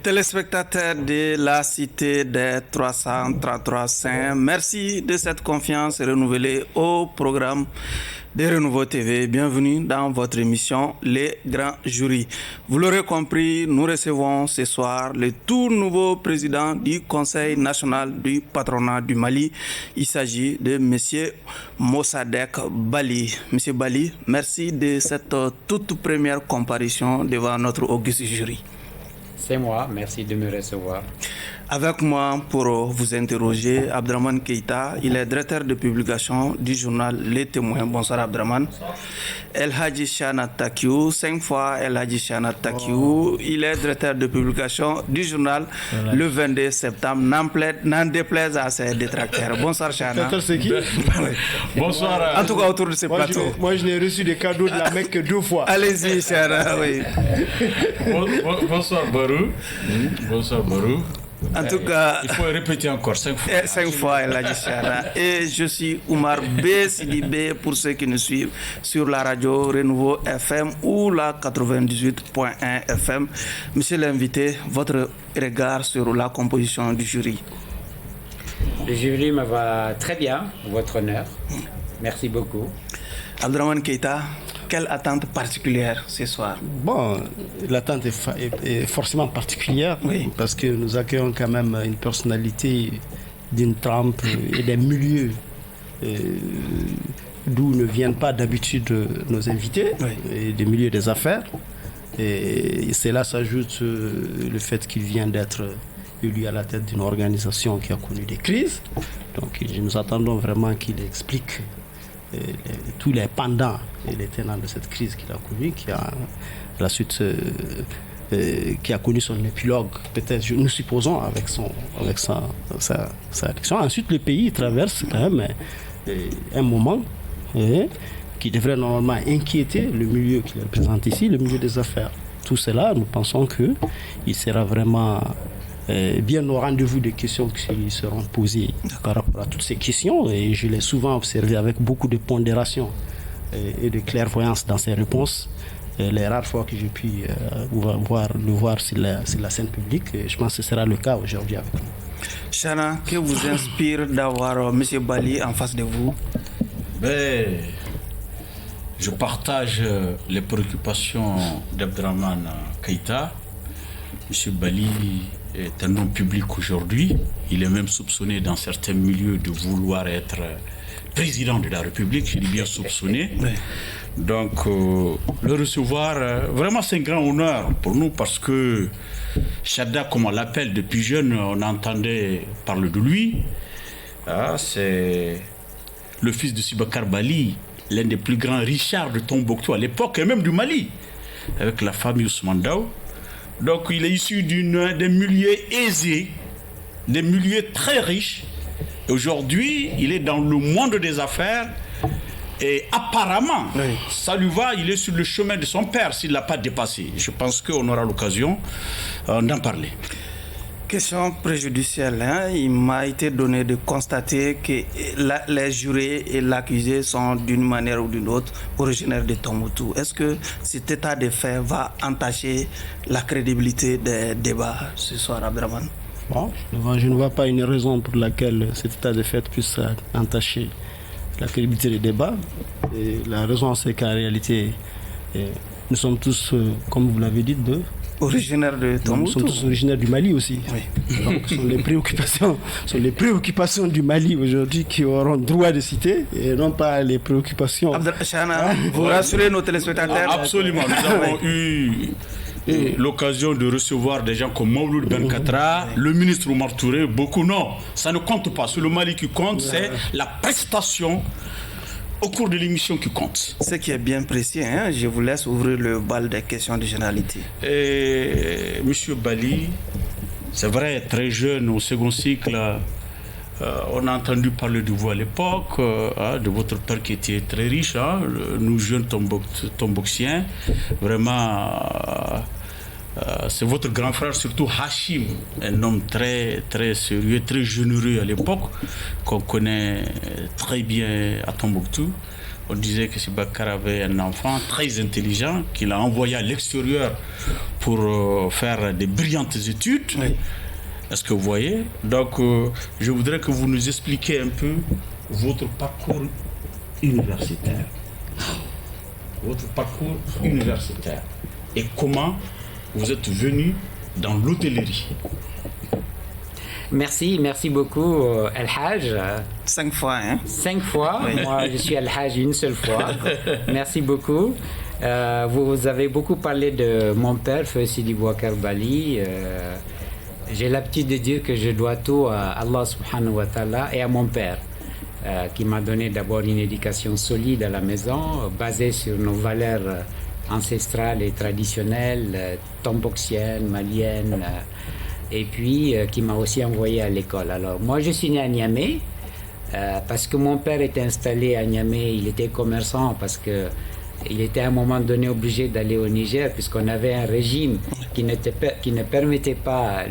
Téléspectateurs de la Cité des 333 Saints, merci de cette confiance renouvelée au programme de Renouveau TV. Bienvenue dans votre émission Les Grands Jurys. Vous l'aurez compris, nous recevons ce soir le tout nouveau président du Conseil national du patronat du Mali. Il s'agit de M. Mossadegh Bali. M. Bali, merci de cette toute première comparution devant notre auguste jury. C'est moi, merci de me recevoir. Avec moi pour vous interroger, Abdraman Keïta, il est directeur de publication du journal Les Témoins. Bonsoir Abdraman. El Hadji Chana Takiou, 5 fois El Hadji Chana Takiou, il est directeur de publication du journal Le 22 septembre. N'en déplaise à ses détracteurs. Bonsoir Chana. C'est qui? Bonsoir. En tout cas autour de ce plateau. Moi je n'ai reçu des cadeaux de la Mecque que 2 fois. Allez-y Chana, oui. Bonsoir Barou. Bonsoir Barou. En tout cas, il faut répéter encore 5 fois. 5 fois, elle a dit Chana. Et je suis Oumar B. Sidibé pour ceux qui nous suivent sur la radio Renouveau FM ou la 98.1 FM. Monsieur l'invité, votre regard sur la composition du jury? Le jury me va très bien, votre honneur. Merci beaucoup. Abdraman Keïta, quelle attente particulière ce soir? Bon, l'attente est forcément particulière, oui, parce que nous accueillons quand même une personnalité d'une trempe et des milieux d'où ne viennent pas d'habitude nos invités, oui, et des milieux des affaires. Et cela s'ajoute le fait qu'il vient d'être élu à la tête d'une organisation qui a connu des crises. Donc nous attendons vraiment qu'il explique tous les pendants et les tenants de cette crise qu'il a connue, qui a la suite qui a connu son épilogue, peut-être nous supposons avec sa élection. Ensuite, le pays traverse quand même un moment qui devrait normalement inquiéter le milieu qu'il représente ici, le milieu des affaires. Tout cela, nous pensons qu'il sera vraiment bien au rendez-vous des questions qui seront posées par rapport à toutes ces questions, et je l'ai souvent observé avec beaucoup de pondération et de clairvoyance dans ses réponses. Les rares fois que j'ai pu le voir sur la scène publique, je pense que ce sera le cas aujourd'hui avec nous. Chana, que vous inspire d'avoir M. Bali en face de vous? Je partage les préoccupations d'Abdraman Keïta. M. Bali est un homme public aujourd'hui. Il est même soupçonné dans certains milieux de vouloir être président de la République. Je dis bien soupçonné. Donc, le recevoir, vraiment c'est un grand honneur pour nous parce que Chada, comme on l'appelle depuis jeune, on entendait parler de lui. C'est le fils de Sibakar Bali, l'un des plus grands Richard de Tombouctou à l'époque et même du Mali, avec la famille Ousmane Daou. Donc il est issu des milieux aisés, des milieux très riches. Et aujourd'hui, il est dans le monde des affaires et apparemment, oui, ça lui va, il est sur le chemin de son père s'il ne l'a pas dépassé. Je pense qu'on aura l'occasion d'en parler. Question préjudicielle, il m'a été donné de constater que les jurés et l'accusé sont d'une manière ou d'une autre originaires de Tombouctou. Est-ce que cet état de fait va entacher la crédibilité des débats ce soir, Abdraman? Bon, je ne vois pas une raison pour laquelle cet état de fait puisse entacher la crédibilité des débats. Et la raison, c'est qu'en réalité, nous sommes tous, comme vous l'avez dit, originaires de Tombouctou. Nous sommes tous originaires du Mali aussi. Oui. Donc, ce sont les préoccupations du Mali aujourd'hui qui auront droit de citer et non pas les préoccupations. Chana, vous rassurez nos téléspectateurs? Absolument. Nous avons eu l'occasion de recevoir des gens comme Mouloud Ben Katra, le ministre Oumar Touré, beaucoup non. Ça ne compte pas. C'est le Mali qui compte, c'est la prestation au cours de l'émission qui compte. Ce qui est bien précis, je vous laisse ouvrir le bal des questions de généralité. Monsieur Bali, c'est vrai, très jeune, au second cycle, on a entendu parler de vous à l'époque, de votre père qui était très riche, nous jeunes tombouctiens, vraiment, c'est votre grand frère, surtout Hachim, un homme très, très sérieux, très généreux à l'époque, qu'on connaît très bien à Tombouctou. On disait que Sibakar avait un enfant très intelligent qu'il a envoyé à l'extérieur pour faire des brillantes études. Oui. Est-ce que vous voyez? Donc, je voudrais que vous nous expliquiez un peu votre parcours universitaire. Votre parcours universitaire. Et comment vous êtes venu dans l'hôtellerie. Merci beaucoup El-Hajj. 5 fois, hein? 5 fois. Oui. Moi, je suis El-Hajj une seule fois. Merci beaucoup. Vous avez beaucoup parlé de mon père, Feu Sidi Bouakar Bali. J'ai l'habitude de dire que je dois tout à Allah subhanahu wa ta'ala et à mon père, qui m'a donné d'abord une éducation solide à la maison, basée sur nos valeurs ancestrales et traditionnelles, tomboxiennes, maliennes, et puis qui m'a aussi envoyé à l'école. Alors moi je suis né à Niamey, parce que mon père était installé à Niamey, il était commerçant, parce que il était à un moment donné obligé d'aller au Niger, puisqu'on avait un régime qui ne permettait pas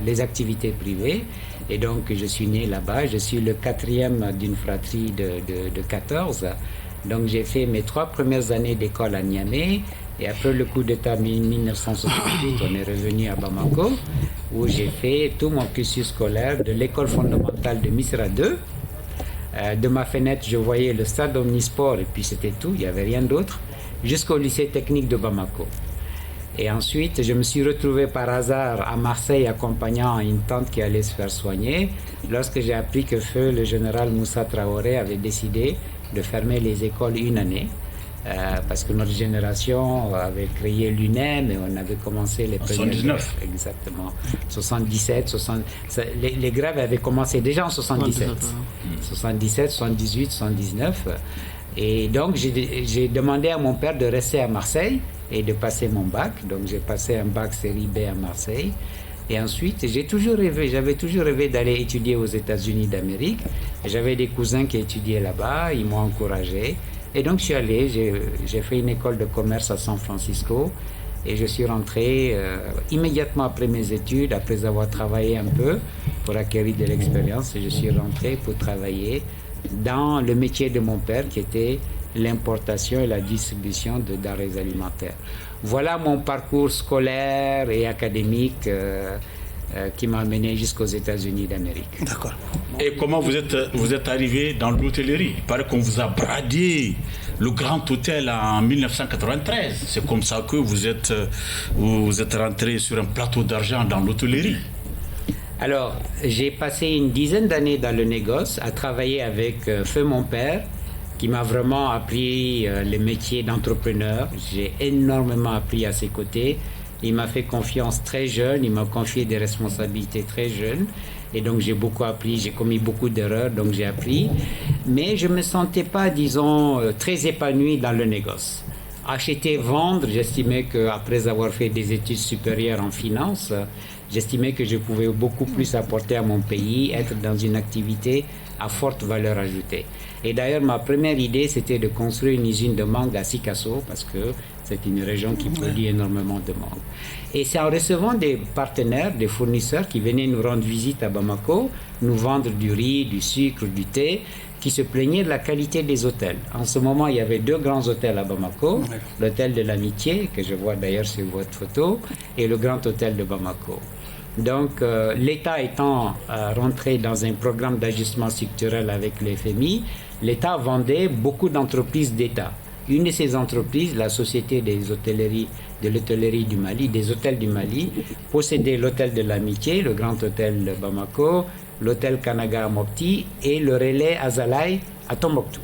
les activités privées. Et donc je suis né là-bas, je suis le 4e d'une fratrie de 14. Donc j'ai fait mes 3 premières années d'école à Niamey, et après le coup d'État 1968, on est revenu à Bamako, où j'ai fait tout mon cursus scolaire de l'école fondamentale de Misra 2. De ma fenêtre, je voyais le stade omnisport, et puis c'était tout, il n'y avait rien d'autre, jusqu'au lycée technique de Bamako. Et ensuite, je me suis retrouvé par hasard à Marseille accompagnant une tante qui allait se faire soigner, lorsque j'ai appris que Feu, le général Moussa Traoré, avait décidé de fermer les écoles une année, parce que notre génération avait créé l'UNEM et on avait commencé les premières... 79. Exactement. 77, les grèves avaient commencé déjà en 77. 77, 78, 79. Et donc j'ai demandé à mon père de rester à Marseille et de passer mon bac. Donc j'ai passé un bac série B à Marseille. Et ensuite, j'avais toujours rêvé d'aller étudier aux États-Unis d'Amérique. J'avais des cousins qui étudiaient là-bas, ils m'ont encouragé. Et donc je suis allé, j'ai fait une école de commerce à San Francisco et je suis rentré immédiatement après mes études, après avoir travaillé un peu pour acquérir de l'expérience. Je suis rentré pour travailler dans le métier de mon père qui était l'importation et la distribution de denrées alimentaires. Voilà mon parcours scolaire et académique qui m'a amené jusqu'aux États-Unis d'Amérique. D'accord. Et comment vous êtes arrivé dans l'hôtellerie? Il paraît qu'on vous a bradé le Grand Hôtel en 1993. C'est comme ça que vous êtes rentré sur un plateau d'argent dans l'hôtellerie. Alors, j'ai passé une dizaine d'années dans le négoce à travailler avec Feu mon père, qui m'a vraiment appris les métiers d'entrepreneur. J'ai énormément appris à ses côtés. Il m'a fait confiance très jeune, il m'a confié des responsabilités très jeunes. Et donc j'ai beaucoup appris, j'ai commis beaucoup d'erreurs, donc j'ai appris. Mais je ne me sentais pas, disons, très épanoui dans le négoce. Acheter, vendre, j'estimais qu'après avoir fait des études supérieures en finance, j'estimais que je pouvais beaucoup plus apporter à mon pays, être dans une activité à forte valeur ajoutée. Et d'ailleurs, ma première idée, c'était de construire une usine de mangue à Sikasso, parce que c'est une région qui produit énormément de mangue. Et c'est en recevant des partenaires, des fournisseurs qui venaient nous rendre visite à Bamako, nous vendre du riz, du sucre, du thé, qui se plaignaient de la qualité des hôtels. En ce moment, il y avait 2 grands hôtels à Bamako, l'hôtel de l'Amitié, que je vois d'ailleurs sur votre photo, et le grand hôtel de Bamako. Donc, l'État étant rentré dans un programme d'ajustement structurel avec le FMI, l'État vendait beaucoup d'entreprises d'État. Une de ces entreprises, la Société de l'hôtellerie du Mali, des hôtels du Mali, possédait l'hôtel de l'Amitié, le grand hôtel de Bamako, l'hôtel Kanaga à Mopti et le relais Azalaï à Tombouctou.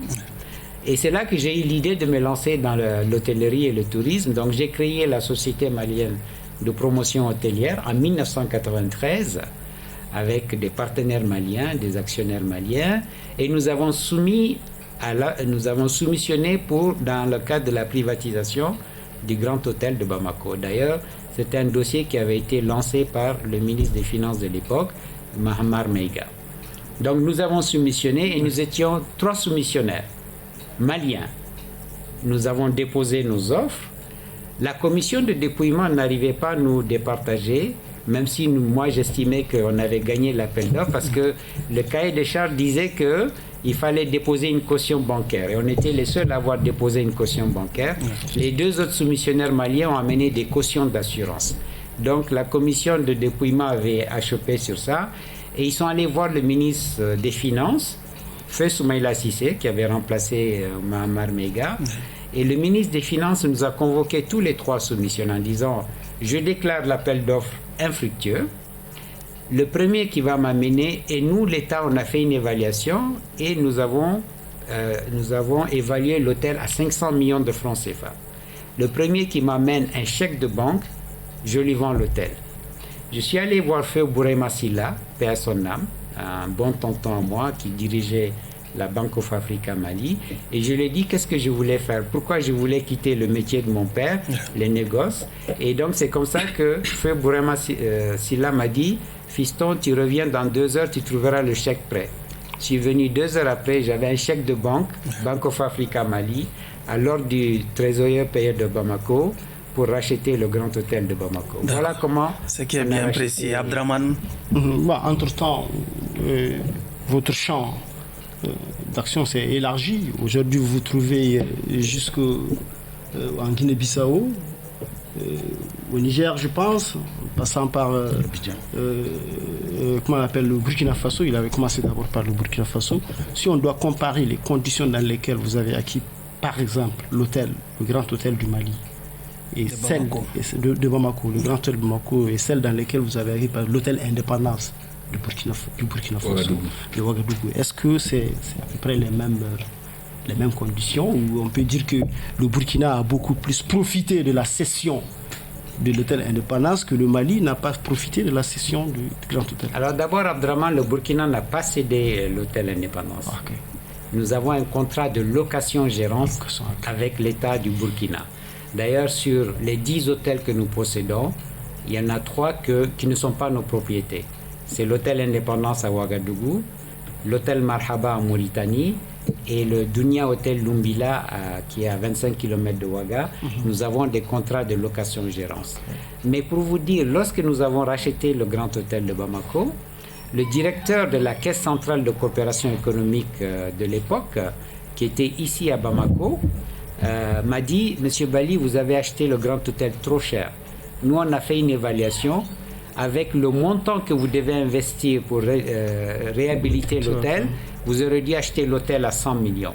Et c'est là que j'ai eu l'idée de me lancer dans l'hôtellerie et le tourisme. Donc, j'ai créé la Société malienne de promotion hôtelière en 1993 avec des partenaires maliens, des actionnaires maliens, et nous avons soumissionné dans le cadre de la privatisation du Grand Hôtel de Bamako. D'ailleurs, c'était un dossier qui avait été lancé par le ministre des Finances de l'époque, Mahamar Meiga. Donc nous avons soumissionné et nous étions 3 soumissionnaires maliens. Nous avons déposé nos offres. La commission de dépouillement n'arrivait pas à nous départager, même si moi j'estimais qu'on avait gagné l'appel d'offres, parce que le cahier des charges disait que il fallait déposer une caution bancaire. Et on était les seuls à avoir déposé une caution bancaire. Les deux autres soumissionnaires maliens ont amené des cautions d'assurance. Donc la commission de dépouillement avait achoppé sur ça. Et ils sont allés voir le ministre des Finances, Feu Soumaïla Cissé, qui avait remplacé Mahamar Mega. Et le ministre des Finances nous a convoqués tous les trois soumissionnaires en disant « Je déclare l'appel d'offres infructueux. Le premier qui va m'amener, et nous, l'État, on a fait une évaluation et nous avons évalué l'hôtel à 500 millions de francs CFA. Le premier qui m'amène un chèque de banque, je lui vends l'hôtel. Je suis allé voir Feu Bourema Silla, paix à son âme, un bon tonton à moi qui dirigeait la Banque of Africa Mali, et je lui ai dit qu'est-ce que je voulais faire, pourquoi je voulais quitter le métier de mon père, les négoces. Et donc c'est comme ça que Feu Bourema Silla m'a dit « Fiston, tu reviens dans 2 heures, tu trouveras le chèque prêt ». Je suis venu 2 heures après, j'avais un chèque de banque, Banque of Africa Mali, à l'ordre du trésorier payeur de Bamako, pour racheter le Grand Hôtel de Bamako. Voilà comment... Ce qui est bien précis, Abdraman. Entre-temps, votre champ d'action s'est élargi. Aujourd'hui, vous vous trouvez jusqu'en Guinée-Bissau, au Niger, je pense, passant par comment on appelle, le Burkina Faso. Il avait commencé d'abord par le Burkina Faso. Si on doit comparer les conditions dans lesquelles vous avez acquis, par exemple, l'hôtel, le Grand Hôtel du Mali, et celle de Bamako, le Grand Hôtel de Bamako, et celle dans lesquelles vous avez acquis l'hôtel Indépendance du Burkina Faso, de Ouagadougou, est-ce que c'est à peu près les mêmes conditions, ou on peut dire que le Burkina a beaucoup plus profité de la cession de l'hôtel Indépendance que le Mali n'a pas profité de la cession du Grand Hôtel? Alors d'abord, Abdraman, le Burkina n'a pas cédé l'hôtel Indépendance. Okay. Nous avons un contrat de location-gérance avec l'État du Burkina. D'ailleurs, sur les 10 hôtels que nous possédons, il y en a 3 qui ne sont pas nos propriétés. C'est l'hôtel Indépendance à Ouagadougou, l'hôtel Marhaba en Mauritanie et le Dunia Hôtel Lumbila qui est à 25 km de Ouaga. Nous avons des contrats de location-gérance. Mais pour vous dire, lorsque nous avons racheté le Grand Hôtel de Bamako, le directeur de la Caisse centrale de coopération économique de l'époque, qui était ici à Bamako, m'a dit « Monsieur Bali, vous avez acheté le Grand Hôtel trop cher. Nous, on a fait une évaluation. Avec le montant que vous devez investir pour réhabiliter l'hôtel, vous aurez dû acheter l'hôtel à 100 millions. »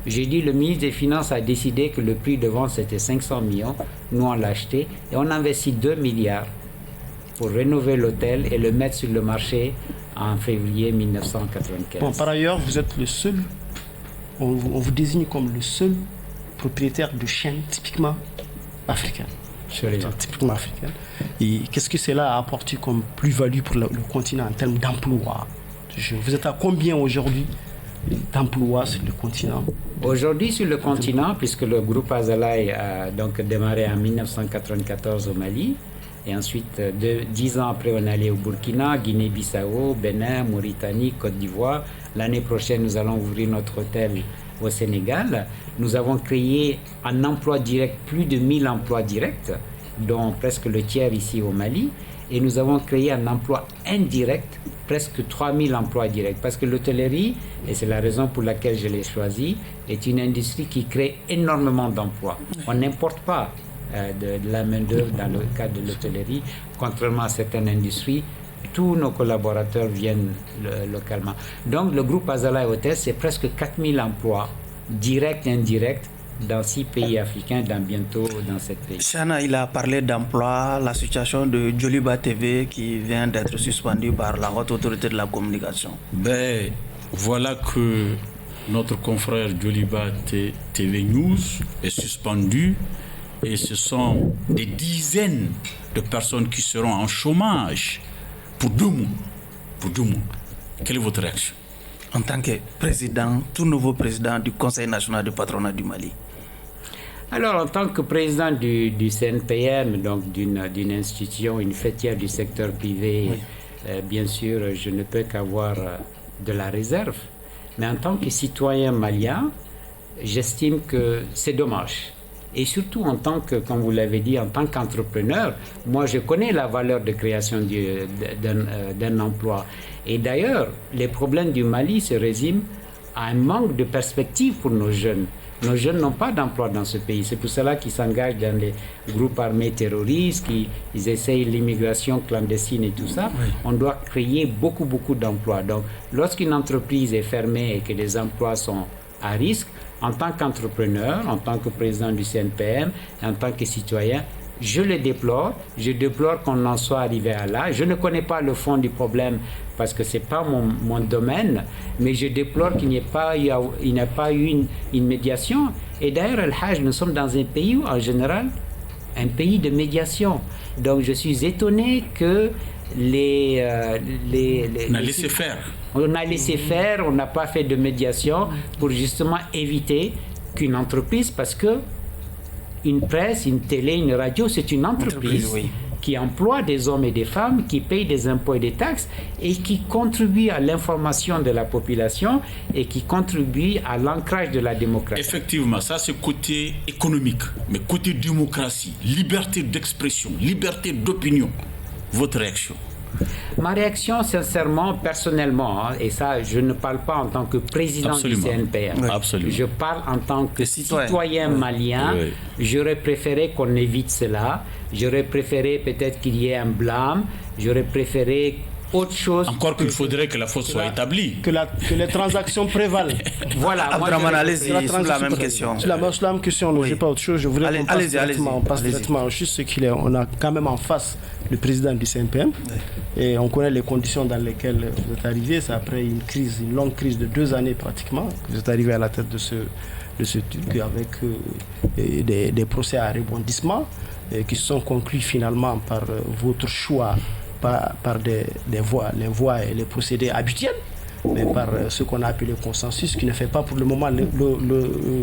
J'ai dit, le ministre des Finances a décidé que le prix de vente c'était 500 millions. Nous, on l'a acheté et on a investi 2 milliards pour rénover l'hôtel et le mettre sur le marché en février 1995. Bon, par ailleurs, vous êtes le seul, on vous désigne comme le seul propriétaire de chaîne typiquement africaine. Typiquement africaine. Et qu'est-ce que cela a apporté comme plus-value pour le continent en termes d'emploi? Vous êtes à combien aujourd'hui d'emplois sur le continent? Aujourd'hui sur le continent, puisque le groupe Azalaï a donc démarré en 1994 au Mali, et ensuite 10 ans après on est allé au Burkina, Guinée-Bissau, Bénin, Mauritanie, Côte d'Ivoire. L'année prochaine nous allons ouvrir notre hôtel au Sénégal. Nous avons créé un emploi direct, plus de 1000 emplois directs, dont presque le tiers ici au Mali, et nous avons créé un emploi indirect, presque 3000 emplois directs, parce que l'hôtellerie, et c'est la raison pour laquelle je l'ai choisi, est une industrie qui crée énormément d'emplois. On n'importe pas de la main-d'œuvre dans le cadre de l'hôtellerie, contrairement à certaines industries. Tous nos collaborateurs viennent localement. Donc le groupe Azalaï Hôtel, c'est presque 4000 emplois, directs et indirects, dans 6 pays africains, bientôt dans 7 pays. Chana, il a parlé d'emploi, la situation de Djoliba TV qui vient d'être suspendue par la haute autorité de la communication. Ben, voilà que notre confrère Djoliba TV News est suspendu et ce sont des dizaines de personnes qui seront en chômage pour 2 mois. Pour 2 mois. Quelle est votre réaction? En tant que président, tout nouveau président du Conseil national du patronat du Mali. Alors, en tant que président du CNPM, donc d'une institution, une fêtière du secteur privé, bien sûr, je ne peux qu'avoir de la réserve. Mais en tant que citoyen malien, j'estime que c'est dommage. Et surtout en tant que, comme vous l'avez dit, en tant qu'entrepreneur, moi je connais la valeur de création d'un emploi. Et d'ailleurs, les problèmes du Mali se résument à un manque de perspective pour nos jeunes. Nos jeunes n'ont pas d'emploi dans ce pays. C'est pour cela qu'ils s'engagent dans les groupes armés terroristes, qu'ils essayent l'immigration clandestine et tout ça. Oui. On doit créer beaucoup d'emplois. Donc, lorsqu'une entreprise est fermée et que les emplois sont à risque, en tant qu'entrepreneur, en tant que président du CNPM, en tant que citoyen, je le déplore. Je déplore qu'on en soit arrivé à là. Je ne connais pas le fond du problème parce que ce n'est pas mon domaine, mais je déplore qu'il n'y ait pas eu une médiation. Et d'ailleurs, Al-Hajj, nous sommes dans un pays où, en général, un pays de médiation. Donc, je suis étonné que on a laissé faire. On a laissé faire, on n'a pas fait de médiation pour justement éviter qu'une entreprise, parce que une presse, une télé, une radio, c'est une entreprise qui emploie des hommes et des femmes, qui paye des impôts et des taxes et qui contribue à l'information de la population et qui contribue à l'ancrage de la démocratie. Effectivement, ça c'est côté économique, mais côté démocratie, liberté d'expression, liberté d'opinion. Votre réaction? Ma réaction, sincèrement, personnellement, et ça, je ne parle pas en tant que président du CNPM. Absolument. Je parle en tant que citoyen malien. Oui. J'aurais préféré qu'on évite cela. J'aurais préféré peut-être qu'il y ait un blâme. J'aurais préféré autre chose. Encore qu'il faudrait que la faute soit établie. Que les transactions prévalent. Voilà. Abdraman, allez-y, sur la même question. Sur la même question, je n'ai pas autre chose. Je voudrais qu'on passe directement. Juste ce qu'il est. On a quand même en face le président du CNPM. Et on connaît les conditions dans lesquelles vous êtes arrivé. C'est après une longue crise de 2 années pratiquement que vous êtes arrivé à la tête de ce truc avec des procès à rebondissement qui se sont conclus finalement par votre choix, par les voies et les procédés habituels, mais par ce qu'on a appelé consensus, qui ne fait pas pour le moment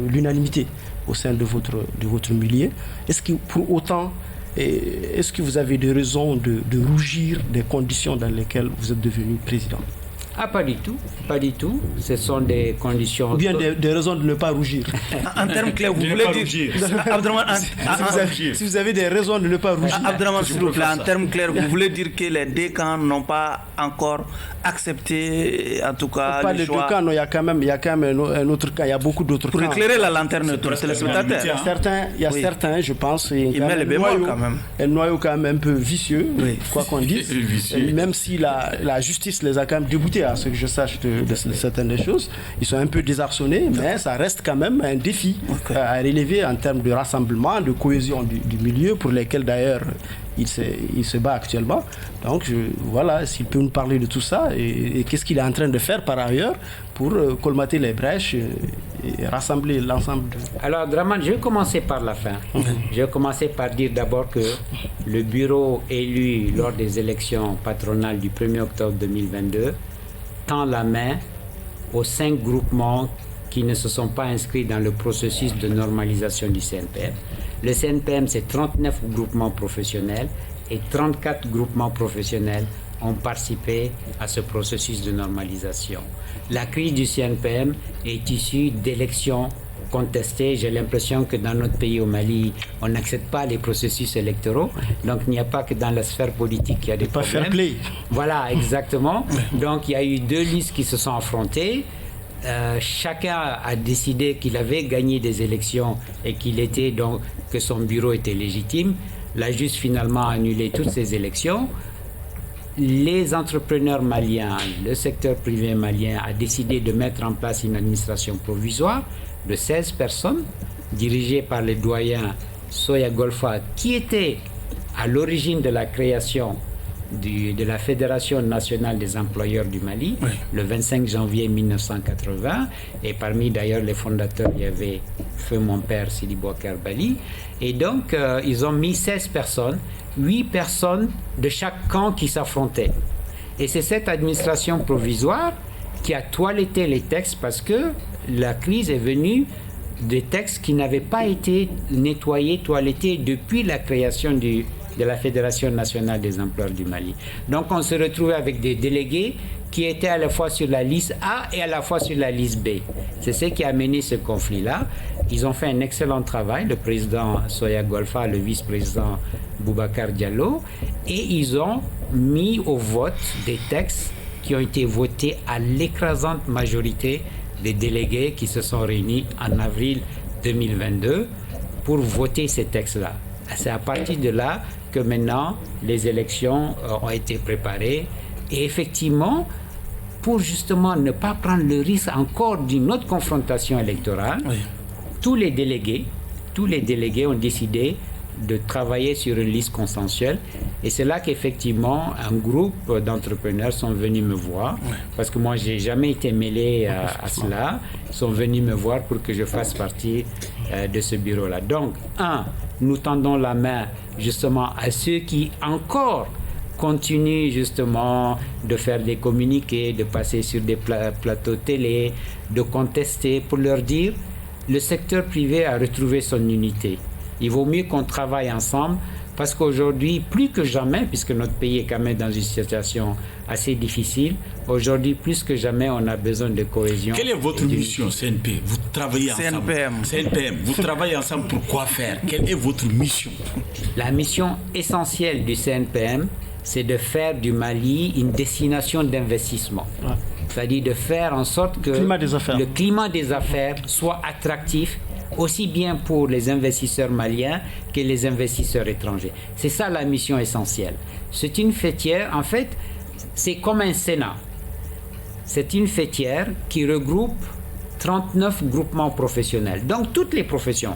l'unanimité au sein de votre milieu. Est-ce que pour autant, est-ce que vous avez des raisons de rougir des conditions dans lesquelles vous êtes devenu président? Ah, pas du tout, pas du tout. Ce sont des conditions... Ou bien des raisons de ne pas rougir. En termes clairs, vous voulez dire... Si vous avez des raisons de ne pas rougir... Abdraman, s'il vous plaît, en termes clairs, vous voulez dire que les 2 camps n'ont pas encore accepté, en tout cas, pas les choix... Pas les 2 camps, non, il y a quand même un autre camp, il y a beaucoup d'autres camps. Pour éclairer la lanterne de tous les téléspectateurs. Il y a certains, je pense... Il met les bémols quand même. Un noyau quand même un peu vicieux, quoi qu'on dise. Même si la justice les a quand même déboutés, à ce que je sache de certaines des choses. Ils sont un peu désarçonnés, mais ça reste quand même un défi à relever en termes de rassemblement, de cohésion du milieu, pour lesquels d'ailleurs il se bat actuellement. Donc voilà, s'il peut nous parler de tout ça et qu'est-ce qu'il est en train de faire par ailleurs pour colmater les brèches et rassembler l'ensemble de... Alors Draman, je vais commencer par la fin. Je vais commencer par dire d'abord que le bureau élu lors des élections patronales du 1er octobre 2022 tend la main aux 5 groupements qui ne se sont pas inscrits dans le processus de normalisation du CNPM. Le CNPM, c'est 39 groupements professionnels et 34 groupements professionnels ont participé à ce processus de normalisation. La crise du CNPM est issue d'élections contestées. J'ai l'impression que dans notre pays, au Mali, on n'accepte pas les processus électoraux. Donc, il n'y a pas que dans la sphère politique qu'il y a des problèmes. Pas fair play. Voilà, exactement. Donc, il y a eu 2 listes qui se sont affrontées. Chacun a décidé qu'il avait gagné des élections et que son bureau était légitime. La justice finalement a annulé toutes ces élections. Les entrepreneurs maliens, le secteur privé malien a décidé de mettre en place une administration provisoire de 16 personnes dirigée par le doyen Soya Golfa, qui était à l'origine de la création de la Fédération nationale des employeurs du Mali, le 25 janvier 1980, et parmi d'ailleurs les fondateurs, il y avait feu mon père Sidi Boubacar Bali, et donc ils ont mis 16 personnes, 8 personnes de chaque camp qui s'affrontaient. Et c'est cette administration provisoire qui a toiletté les textes parce que la crise est venue des textes qui n'avaient pas été nettoyés, toilettés depuis la création de la Fédération nationale des employeurs du Mali. Donc on se retrouvait avec des délégués qui étaient à la fois sur la liste A et à la fois sur la liste B. C'est ce qui a mené ce conflit-là. Ils ont fait un excellent travail, le président Soya Golfa, le vice-président Boubacar Diallo, et ils ont mis au vote des textes qui ont été votés à l'écrasante majorité des délégués qui se sont réunis en avril 2022 pour voter ces textes-là. C'est à partir de là que maintenant les élections ont été préparées et effectivement, pour justement ne pas prendre le risque encore d'une autre confrontation électorale, tous les délégués ont décidé de travailler sur une liste consensuelle et c'est là qu'effectivement un groupe d'entrepreneurs sont venus me voir parce que moi j'ai jamais été mêlé à cela. Ils sont venus me voir pour que je fasse partie de ce bureau-là. Donc, nous tendons la main justement à ceux qui encore continuent justement de faire des communiqués, de passer sur des plateaux télé, de contester pour leur dire le secteur privé a retrouvé son unité. Il vaut mieux qu'on travaille ensemble parce qu'aujourd'hui, plus que jamais, puisque notre pays est quand même dans une situation assez difficile, aujourd'hui, plus que jamais, on a besoin de cohésion. Quelle est votre mission, CNP? Vous travaillez ensemble. CNPM. Vous travaillez ensemble pour quoi faire? Quelle est votre mission? La mission essentielle du CNPM, c'est de faire du Mali une destination d'investissement. C'est-à-dire de faire en sorte que le climat des affaires soit attractif aussi bien pour les investisseurs maliens que les investisseurs étrangers. C'est ça la mission essentielle. C'est une fêtière, en fait, c'est comme un Sénat. C'est une fêtière qui regroupe 39 groupements professionnels, donc toutes les professions.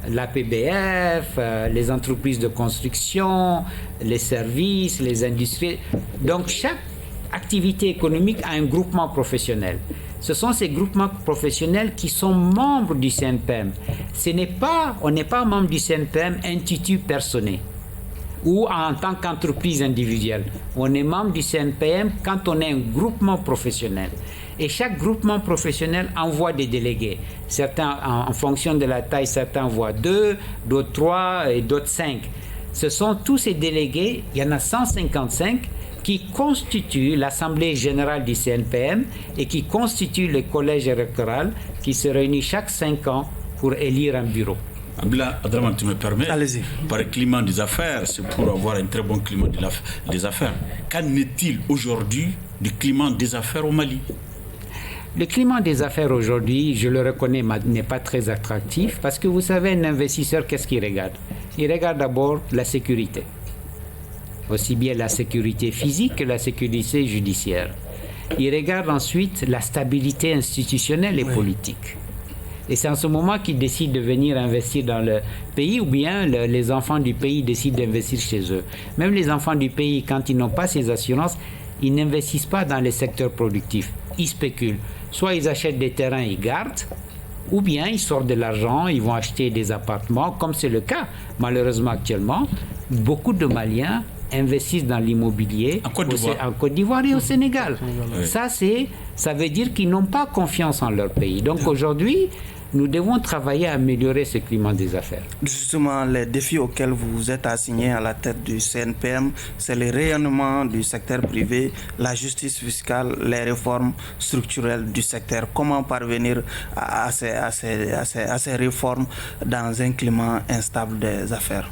L'APBF, les entreprises de construction, les services, les industries. Donc chaque activité économique a un groupement professionnel. Ce sont ces groupements professionnels qui sont membres du CNPM. On n'est pas membre du CNPM institut personnel ou en tant qu'entreprise individuelle. On est membre du CNPM quand on est un groupement professionnel. Et chaque groupement professionnel envoie des délégués. Certains, en fonction de la taille, certains envoient 2, d'autres 3 et d'autres 5. Ce sont tous ces délégués, il y en a 155 qui constituent l'Assemblée générale du CNPM et qui constituent le collège électoral qui se réunit chaque 5 ans pour élire un bureau. Abdraman, tu me permets? Allez-y. Par le climat des affaires, c'est pour avoir un très bon climat des affaires. Qu'en est-il aujourd'hui du climat des affaires au Mali? Le climat des affaires aujourd'hui, je le reconnais, n'est pas très attractif parce que vous savez, un investisseur, qu'est-ce qu'il regarde? Il regarde d'abord la sécurité. Aussi bien la sécurité physique que la sécurité judiciaire. Il regarde ensuite la stabilité institutionnelle et politique. Et c'est en ce moment qu'il décide de venir investir dans le pays ou bien les enfants du pays décident d'investir chez eux. Même les enfants du pays, quand ils n'ont pas ces assurances, ils n'investissent pas dans les secteurs productifs. Ils spéculent. Soit ils achètent des terrains, ils gardent, ou bien ils sortent de l'argent, ils vont acheter des appartements, comme c'est le cas malheureusement actuellement. Beaucoup de Maliens investissent dans l'immobilier en Côte d'Ivoire et au Sénégal. Oui. Ça veut dire qu'ils n'ont pas confiance en leur pays. Donc aujourd'hui, nous devons travailler à améliorer ce climat des affaires. Justement, les défis auxquels vous êtes assigné à la tête du CNPM, c'est le rayonnement du secteur privé, la justice fiscale, les réformes structurelles du secteur. Comment parvenir à ces réformes dans un climat instable des affaires?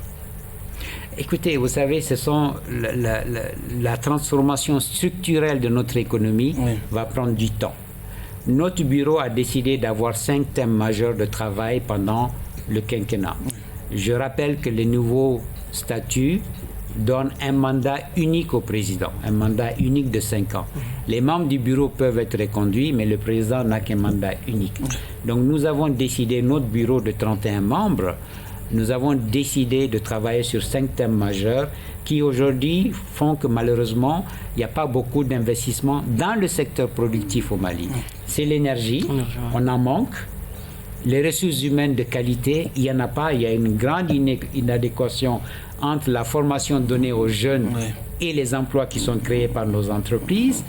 Écoutez, vous savez, ce sont la transformation structurelle de notre économie va prendre du temps. Notre bureau a décidé d'avoir 5 thèmes majeurs de travail pendant le quinquennat. Je rappelle que les nouveaux statuts donnent un mandat unique au président, un mandat unique de 5 ans. Les membres du bureau peuvent être reconduits, mais le président n'a qu'un mandat unique. Donc nous avons décidé, notre bureau de 31 membres, nous avons décidé de travailler sur 5 thèmes majeurs qui aujourd'hui font que malheureusement, il n'y a pas beaucoup d'investissements dans le secteur productif au Mali. C'est l'énergie, on en manque. Les ressources humaines de qualité, il n'y en a pas. Il y a une grande inadéquation entre la formation donnée aux jeunes et les emplois qui sont créés par nos entreprises.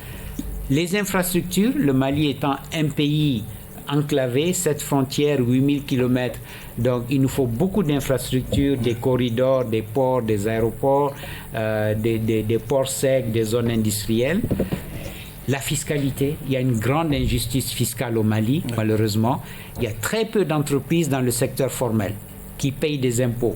Les infrastructures, le Mali étant un pays enclavé, cette frontière, 8000 km. Donc, il nous faut beaucoup d'infrastructures, des corridors, des ports, des aéroports, des ports secs, des zones industrielles. La fiscalité, il y a une grande injustice fiscale au Mali, malheureusement. Il y a très peu d'entreprises dans le secteur formel qui payent des impôts.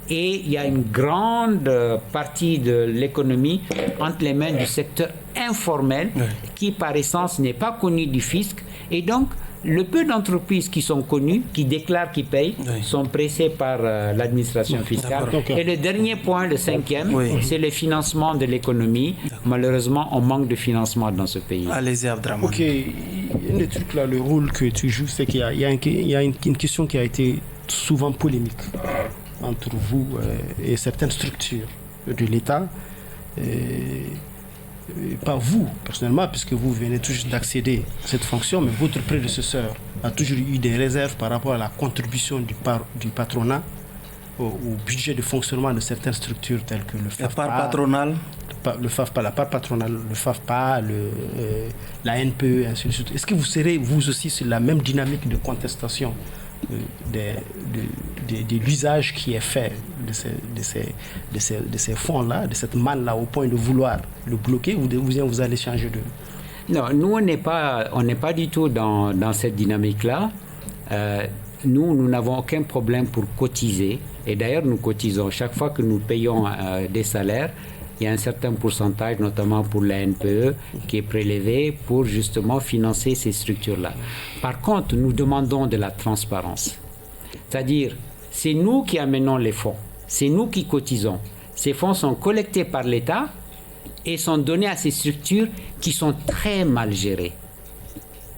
Et il y a une grande partie de l'économie entre les mains du secteur informel qui par essence n'est pas connu du fisc, et donc le peu d'entreprises qui sont connues, qui déclarent, qui payent, sont pressées par l'administration fiscale. Et le dernier point, le cinquième, c'est le financement de l'économie. Malheureusement, on manque de financement dans ce pays. Allez-y, Abdraman. Ok, un des trucs là, le rôle que tu joues, c'est qu'il y a une question qui a été souvent polémique entre vous et certaines structures de l'État. Pas vous, personnellement, puisque vous venez tout juste d'accéder à cette fonction, mais votre prédécesseur a toujours eu des réserves par rapport à la contribution du patronat au budget de fonctionnement de certaines structures telles que le FAFPA. La part patronale le FAFPA, la part patronale, le FAFPA, la NPE, ainsi de suite. Est-ce que vous serez, vous aussi, sur la même dynamique de contestation de l'usage qui est fait de ces fonds-là, de cette manne-là, au point de vouloir le bloquer, ou vous allez changer de... Non, nous, on n'est pas du tout dans cette dynamique-là. Nous n'avons aucun problème pour cotiser. Et d'ailleurs, nous cotisons. Chaque fois que nous payons des salaires, il y a un certain pourcentage, notamment pour la NPE, qui est prélevé pour justement financer ces structures-là. Par contre, nous demandons de la transparence. C'est-à-dire, c'est nous qui amenons les fonds, c'est nous qui cotisons. Ces fonds sont collectés par l'État et sont donnés à ces structures qui sont très mal gérées.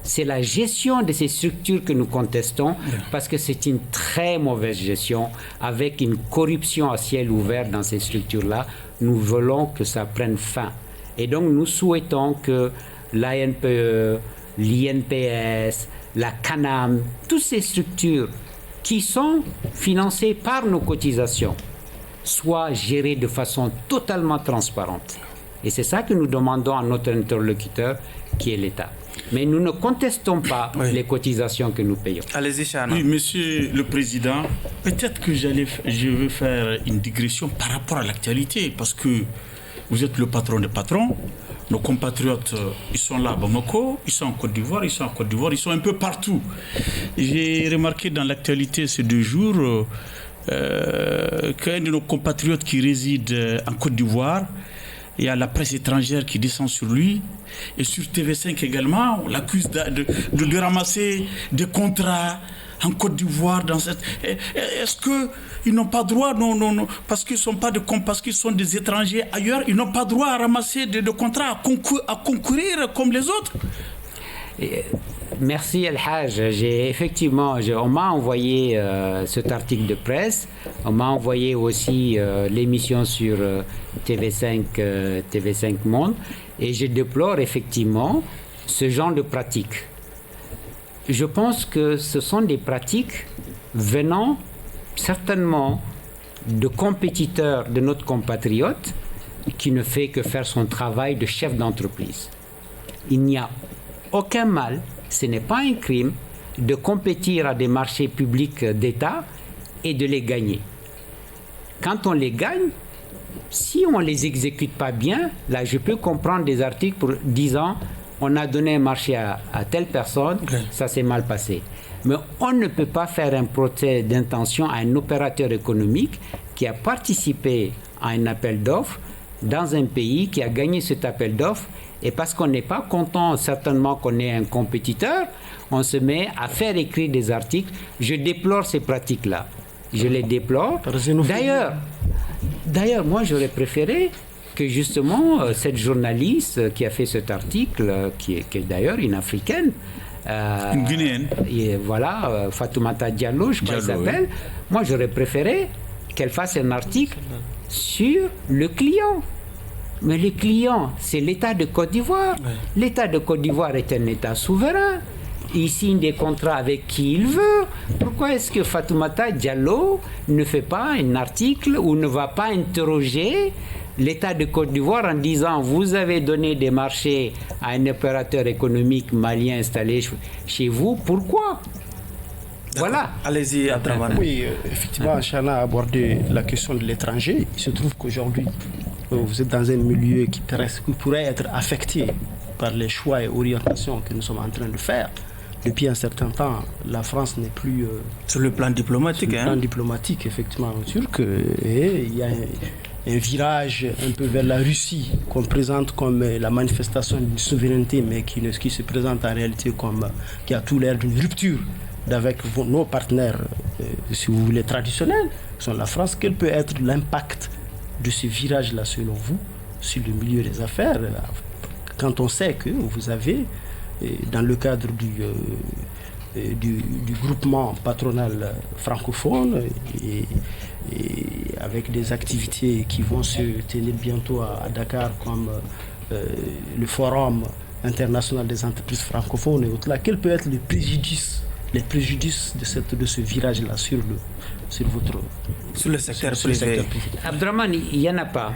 C'est la gestion de ces structures que nous contestons, parce que c'est une très mauvaise gestion avec une corruption à ciel ouvert dans ces structures-là. Nous voulons que ça prenne fin. Et donc nous souhaitons que l'ANPE, l'INPS, la CANAM, toutes ces structures qui sont financées par nos cotisations soient gérées de façon totalement transparente. Et c'est ça que nous demandons à notre interlocuteur, qui est l'État. Mais nous ne contestons pas les cotisations que nous payons. Allez-y, Chana. Oui, Monsieur le Président, peut-être que je vais faire une digression par rapport à l'actualité, parce que vous êtes le patron des patrons. Nos compatriotes, ils sont là à Bamako, ils sont en Côte d'Ivoire, ils sont un peu partout. J'ai remarqué dans l'actualité ces 2 jours qu'un de nos compatriotes qui réside en Côte d'Ivoire, il y a la presse étrangère qui descend sur lui, et sur TV5 également, on l'accuse de ramasser des contrats en Côte d'Ivoire. Est-ce qu'ils n'ont pas droit, non, parce qu'ils sont des étrangers ailleurs, ils n'ont pas droit à ramasser des contrats, à concourir comme les autres? Merci El-Hajj. On m'a envoyé cet article de presse. On m'a envoyé aussi l'émission sur TV5 Monde. Et je déplore effectivement ce genre de pratiques. Je pense que ce sont des pratiques venant certainement de compétiteurs de notre compatriote qui ne fait que faire son travail de chef d'entreprise. Il n'y a aucun mal, ce n'est pas un crime de compétir à des marchés publics d'État et de les gagner. Quand on les gagne, si on ne les exécute pas bien, là je peux comprendre des articles pour disant on a donné un marché à telle personne, ça s'est mal passé. Mais on ne peut pas faire un procès d'intention à un opérateur économique qui a participé à un appel d'offres dans un pays qui a gagné cet appel d'offres, et parce qu'on n'est pas content certainement qu'on ait un compétiteur, on se met à faire écrire des articles. Je déplore ces pratiques-là. Je les déplore. D'ailleurs, moi j'aurais préféré que justement cette journaliste qui a fait cet article, qui est d'ailleurs une Africaine, une Guinéenne, Fatoumata Diallo, je crois qu'elle s'appelle. Oui. Moi j'aurais préféré qu'elle fasse un article sur le client. Mais le client, c'est l'État de Côte d'Ivoire. Oui. L'État de Côte d'Ivoire est un État souverain. Il signe des contrats avec qui il veut. Pourquoi est-ce que Fatoumata Diallo ne fait pas un article ou ne va pas interroger l'État de Côte d'Ivoire en disant vous avez donné des marchés à un opérateur économique malien installé chez vous, pourquoi? Voilà. Allez-y, Abdraman. Oui, effectivement, Chana a abordé la question de l'étranger. Il se trouve qu'aujourd'hui, vous êtes dans un milieu qui pourrait être affecté par les choix et orientations que nous sommes en train de faire. Depuis un certain temps, la France n'est plus... sur le plan diplomatique. Sur le plan diplomatique, effectivement, turc. Et il y a un virage un peu vers la Russie qu'on présente comme la manifestation d'une souveraineté, mais qui se présente en réalité comme qui a tout l'air d'une rupture avec nos partenaires, si vous voulez, traditionnels, sont la France. Quel peut être l'impact de ce virage-là, selon vous, sur le milieu des affaires, quand on sait que vous avez, dans le cadre du groupement patronal francophone et avec des activités qui vont se tenir bientôt à Dakar comme le Forum international des entreprises francophones et autres, quel peut être les préjudices de ce virage-là sur le secteur privé? Abdraman, il n'y en a pas.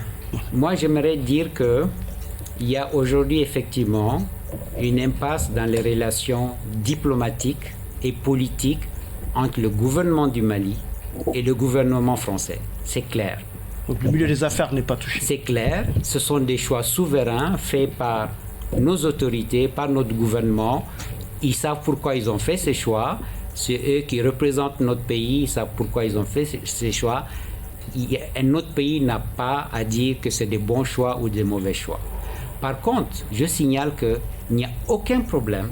Moi, j'aimerais dire qu'il y a aujourd'hui effectivement une impasse dans les relations diplomatiques et politiques entre le gouvernement du Mali et le gouvernement français. C'est clair. Donc le milieu des affaires n'est pas touché. C'est clair. Ce sont des choix souverains faits par nos autorités, par notre gouvernement. Ils savent pourquoi ils ont fait ces choix. C'est eux qui représentent notre pays. Ils savent pourquoi ils ont fait ces choix. Un autre pays n'a pas à dire que c'est des bons choix ou des mauvais choix. Par contre, je signale qu'il n'y a aucun problème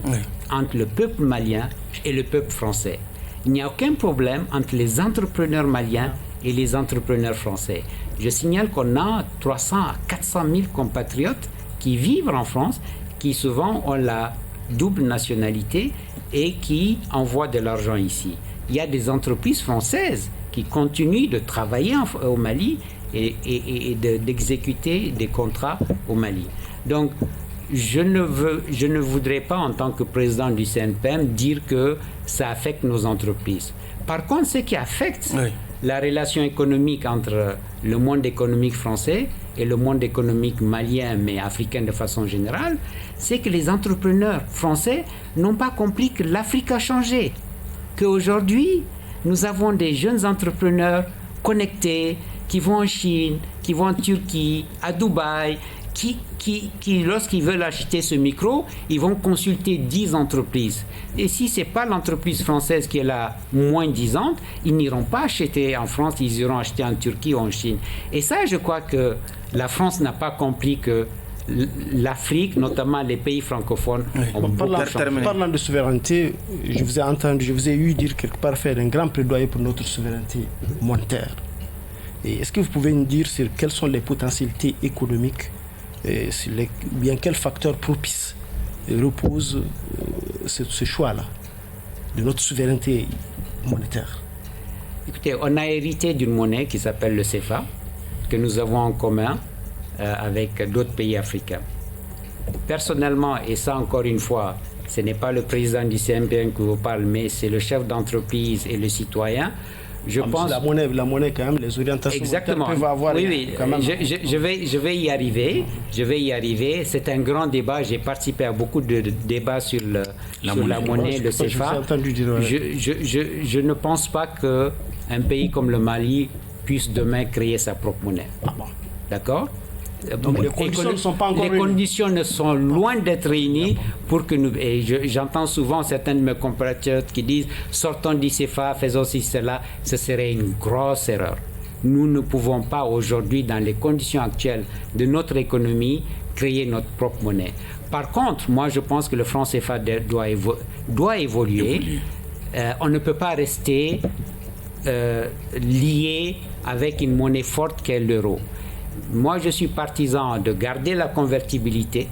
entre le peuple malien et le peuple français. Il n'y a aucun problème entre les entrepreneurs maliens et les entrepreneurs français. Je signale qu'on a 300 à 400 000 compatriotes qui vivent en France, qui souvent ont la double nationalité et qui envoient de l'argent ici. Il y a des entreprises françaises qui continuent de travailler au Mali et d'exécuter des contrats au Mali. Donc, je ne voudrais pas, en tant que président du CNPM, dire que ça affecte nos entreprises. Par contre, ce qui affecte la relation économique entre le monde économique français et le monde économique malien, mais africain de façon générale, c'est que les entrepreneurs français n'ont pas compris que l'Afrique a changé. Qu'aujourd'hui, nous avons des jeunes entrepreneurs connectés qui vont en Chine, qui vont en Turquie, à Dubaï, qui lorsqu'ils veulent acheter ce micro, ils vont consulter 10 entreprises. Et si ce n'est pas l'entreprise française qui est la moins disante, ils n'iront pas acheter en France, ils iront acheter en Turquie ou en Chine. Et ça, je crois que la France n'a pas compris que l'Afrique, notamment les pays francophones, ont beaucoup changé. Parlant de souveraineté, je vous ai eu dire quelque part faire un grand plaidoyer pour notre souveraineté monétaire. Et est-ce que vous pouvez nous dire sur quelles sont les potentialités économiques et sur bien quels facteurs propices repose ce choix-là de notre souveraineté monétaire? Écoutez, on a hérité d'une monnaie qui s'appelle le CFA, que nous avons en commun avec d'autres pays africains. Personnellement, et ça encore une fois, ce n'est pas le président du CNPM qui vous parle, mais c'est le chef d'entreprise et le citoyen. Je pense la monnaie quand même, les orientations exactement peuvent avoir. Oui, quand même. Je vais y arriver. C'est un grand débat. J'ai participé à beaucoup de débats sur la monnaie, le CFA. Je ne pense pas qu'un pays comme le Mali puisse demain créer sa propre monnaie. D'accord? Donc les conditions ne sont pas encore réunies. Les conditions ne sont loin d'être réunies pour que nous. Et j'entends souvent certains de mes compatriotes qui disent sortons du CFA, faisons ci, cela. Ce serait une grosse erreur. Nous ne pouvons pas aujourd'hui, dans les conditions actuelles de notre économie, créer notre propre monnaie. Par contre, moi je pense que le franc CFA doit évoluer. On ne peut pas rester lié avec une monnaie forte qu'est l'euro. Moi, je suis partisan de garder la convertibilité.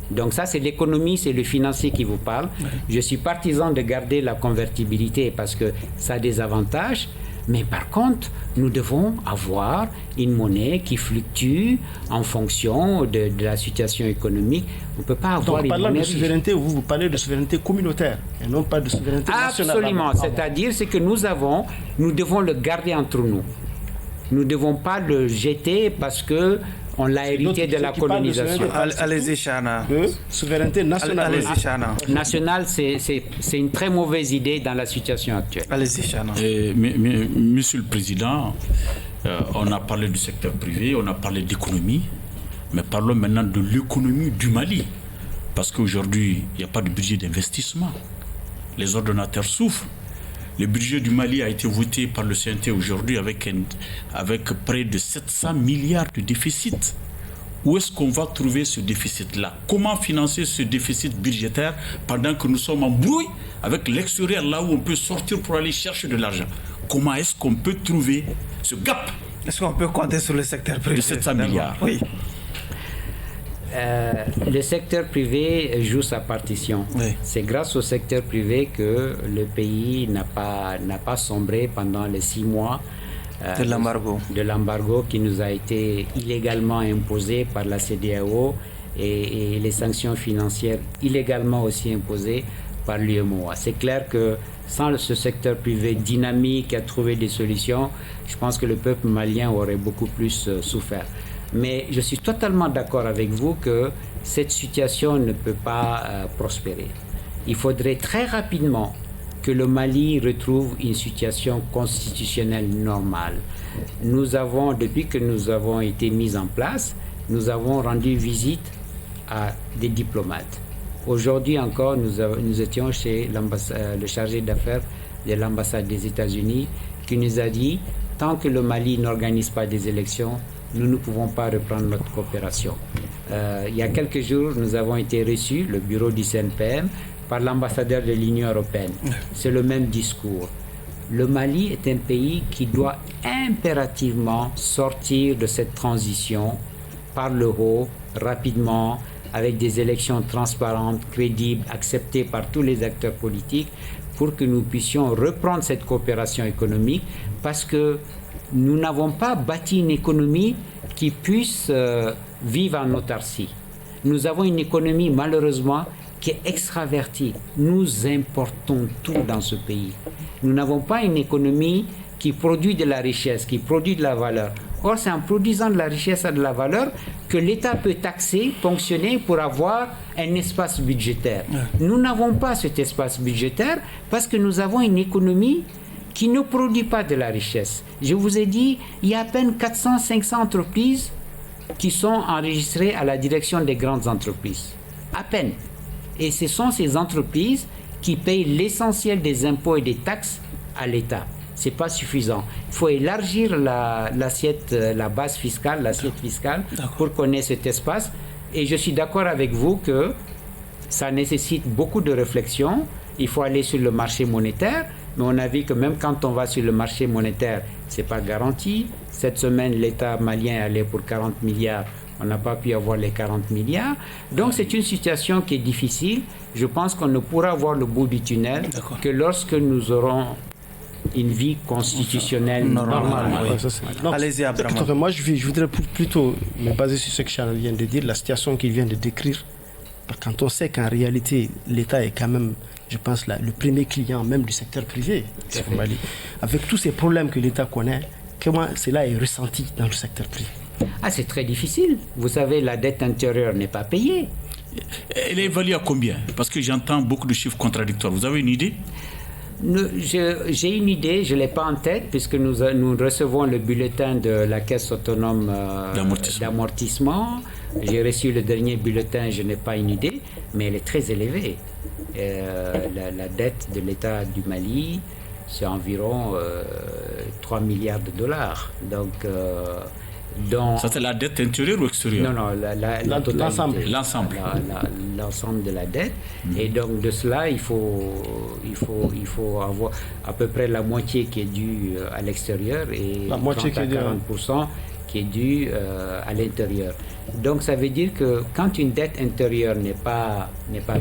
Donc ça, c'est l'économie, c'est le financier qui vous parle. Je suis partisan de garder la convertibilité parce que ça a des avantages. Mais par contre, nous devons avoir une monnaie qui fluctue en fonction de la situation économique. On ne peut pas avoir une monnaie. Donc, parlant de souveraineté, vous parlez de souveraineté communautaire et non pas de souveraineté nationale. Absolument. C'est-à-dire que nous devons le garder entre nous. Nous ne devons pas le jeter parce qu'on l'a hérité de la colonisation. Allez-y, Chana. Souveraineté nationale. Allez-y, Chana. Nationale, c'est une très mauvaise idée dans la situation actuelle. Allez-y, Chana. Monsieur le Président, on a parlé du secteur privé, on a parlé d'économie, mais parlons maintenant de l'économie du Mali. Parce qu'aujourd'hui, il n'y a pas de budget d'investissement. Les ordonnateurs souffrent. Le budget du Mali a été voté par le CNT aujourd'hui avec près de 700 milliards de déficit. Où est-ce qu'on va trouver ce déficit-là? Comment financer ce déficit budgétaire pendant que nous sommes en brouille avec l'extérieur, là où on peut sortir pour aller chercher de l'argent? Comment est-ce qu'on peut trouver ce gap? Est-ce qu'on peut compter sur le secteur privé de 700 milliards? Oui. Le secteur privé joue sa partition. Oui. C'est grâce au secteur privé que le pays n'a pas sombré pendant les 6 mois de l'embargo qui nous a été illégalement imposé par la CEDEAO et les sanctions financières illégalement aussi imposées par l'UEMOA. C'est clair que sans ce secteur privé dynamique à trouver des solutions, je pense que le peuple malien aurait beaucoup plus souffert. Mais je suis totalement d'accord avec vous que cette situation ne peut pas prospérer. Il faudrait très rapidement que le Mali retrouve une situation constitutionnelle normale. Depuis que nous avons été mis en place, nous avons rendu visite à des diplomates. Aujourd'hui encore, nous étions chez le chargé d'affaires de l'ambassade des États-Unis qui nous a dit « Tant que le Mali n'organise pas des élections, nous ne pouvons pas reprendre notre coopération. » Il y a quelques jours, nous avons été reçus, le bureau du CNPM, par l'ambassadeur de l'Union européenne. C'est le même discours. Le Mali est un pays qui doit impérativement sortir de cette transition par le haut, rapidement, avec des élections transparentes, crédibles, acceptées par tous les acteurs politiques, pour que nous puissions reprendre cette coopération économique, parce que nous n'avons pas bâti une économie qui puisse vivre en autarcie. Nous avons une économie, malheureusement, qui est extravertie. Nous importons tout dans ce pays. Nous n'avons pas une économie qui produit de la richesse, qui produit de la valeur. Or, c'est en produisant de la richesse et de la valeur que l'État peut taxer, ponctionner pour avoir un espace budgétaire. Nous n'avons pas cet espace budgétaire parce que nous avons une économie qui ne produit pas de la richesse. Je vous ai dit, il y a à peine 400-500 entreprises qui sont enregistrées à la direction des grandes entreprises. À peine. Et ce sont ces entreprises qui payent l'essentiel des impôts et des taxes à l'État. Ce n'est pas suffisant. Il faut élargir l'assiette, la base fiscale, l'assiette fiscale pour qu'on ait cet espace. Et je suis d'accord avec vous que ça nécessite beaucoup de réflexion. Il faut aller sur le marché monétaire. Mais on a vu que même quand on va sur le marché monétaire, ce n'est pas garanti. Cette semaine, l'État malien est allé pour 40 milliards. On n'a pas pu avoir les 40 milliards. Donc, c'est une situation qui est difficile. Je pense qu'on ne pourra voir le bout du tunnel que lorsque nous aurons une vie constitutionnelle normale. Allez-y, Abraham. Moi, je voudrais plutôt me baser sur ce que Charles vient de dire, la situation qu'il vient de décrire. Quand on sait qu'en réalité, l'État est quand même, je pense, le premier client même du secteur privé au Mali. Avec tous ces problèmes que l'État connaît, comment cela est ressenti dans le secteur privé? C'est très difficile. Vous savez, la dette intérieure n'est pas payée. Elle est évaluée à combien? Parce que j'entends beaucoup de chiffres contradictoires. Vous avez une idée? J'ai une idée, je ne l'ai pas en tête, puisque nous recevons le bulletin de la Caisse autonome d'amortissement. J'ai reçu le dernier bulletin, je n'ai pas une idée, mais elle est très élevée. La dette de l'État du Mali, c'est environ 3 milliards de dollars. Donc, ça, c'est la dette intérieure ou extérieure? Non, l'ensemble. L'ensemble de la dette. Et donc, de cela, il faut avoir à peu près la moitié qui est due à l'extérieur et 30 à 40% qui est due à l'intérieur. Donc, ça veut dire que quand une dette intérieure n'est pas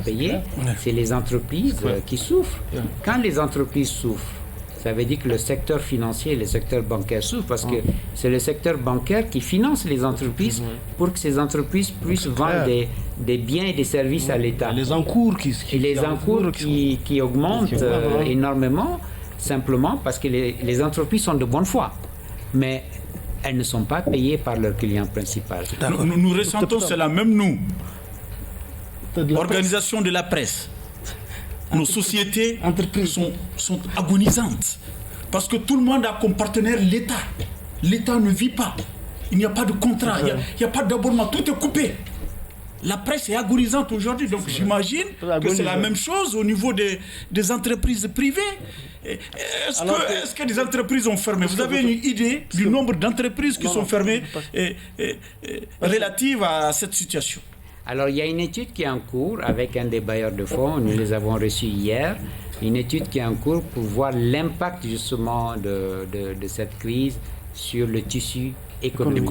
payée, c'est les entreprises qui souffrent. Quand les entreprises souffrent, ça veut dire que le secteur financier et le secteur bancaire souffrent parce que c'est le secteur bancaire qui finance les entreprises pour que ces entreprises puissent vendre des biens et des services à l'État. Les encours qui augmentent énormément, simplement parce que les entreprises sont de bonne foi. Mais elles ne sont pas payées par leur client principal. Nous ressentons cela, même nous. Organisation de la presse. Nos sociétés sont agonisantes parce que tout le monde a comme partenaire l'État. L'État ne vit pas. Il n'y a pas de contrat, il n'y a pas d'abonnement, tout est coupé. La presse est agonisante aujourd'hui, donc j'imagine que c'est la même chose au niveau des entreprises privées. Est-ce que des entreprises ont fermé? Vous avez une idée du nombre d'entreprises qui sont fermées relatives à cette situation? Alors, il y a une étude qui est en cours avec un des bailleurs de fonds, nous les avons reçus hier, une étude qui est en cours pour voir l'impact justement de cette crise sur le tissu économique.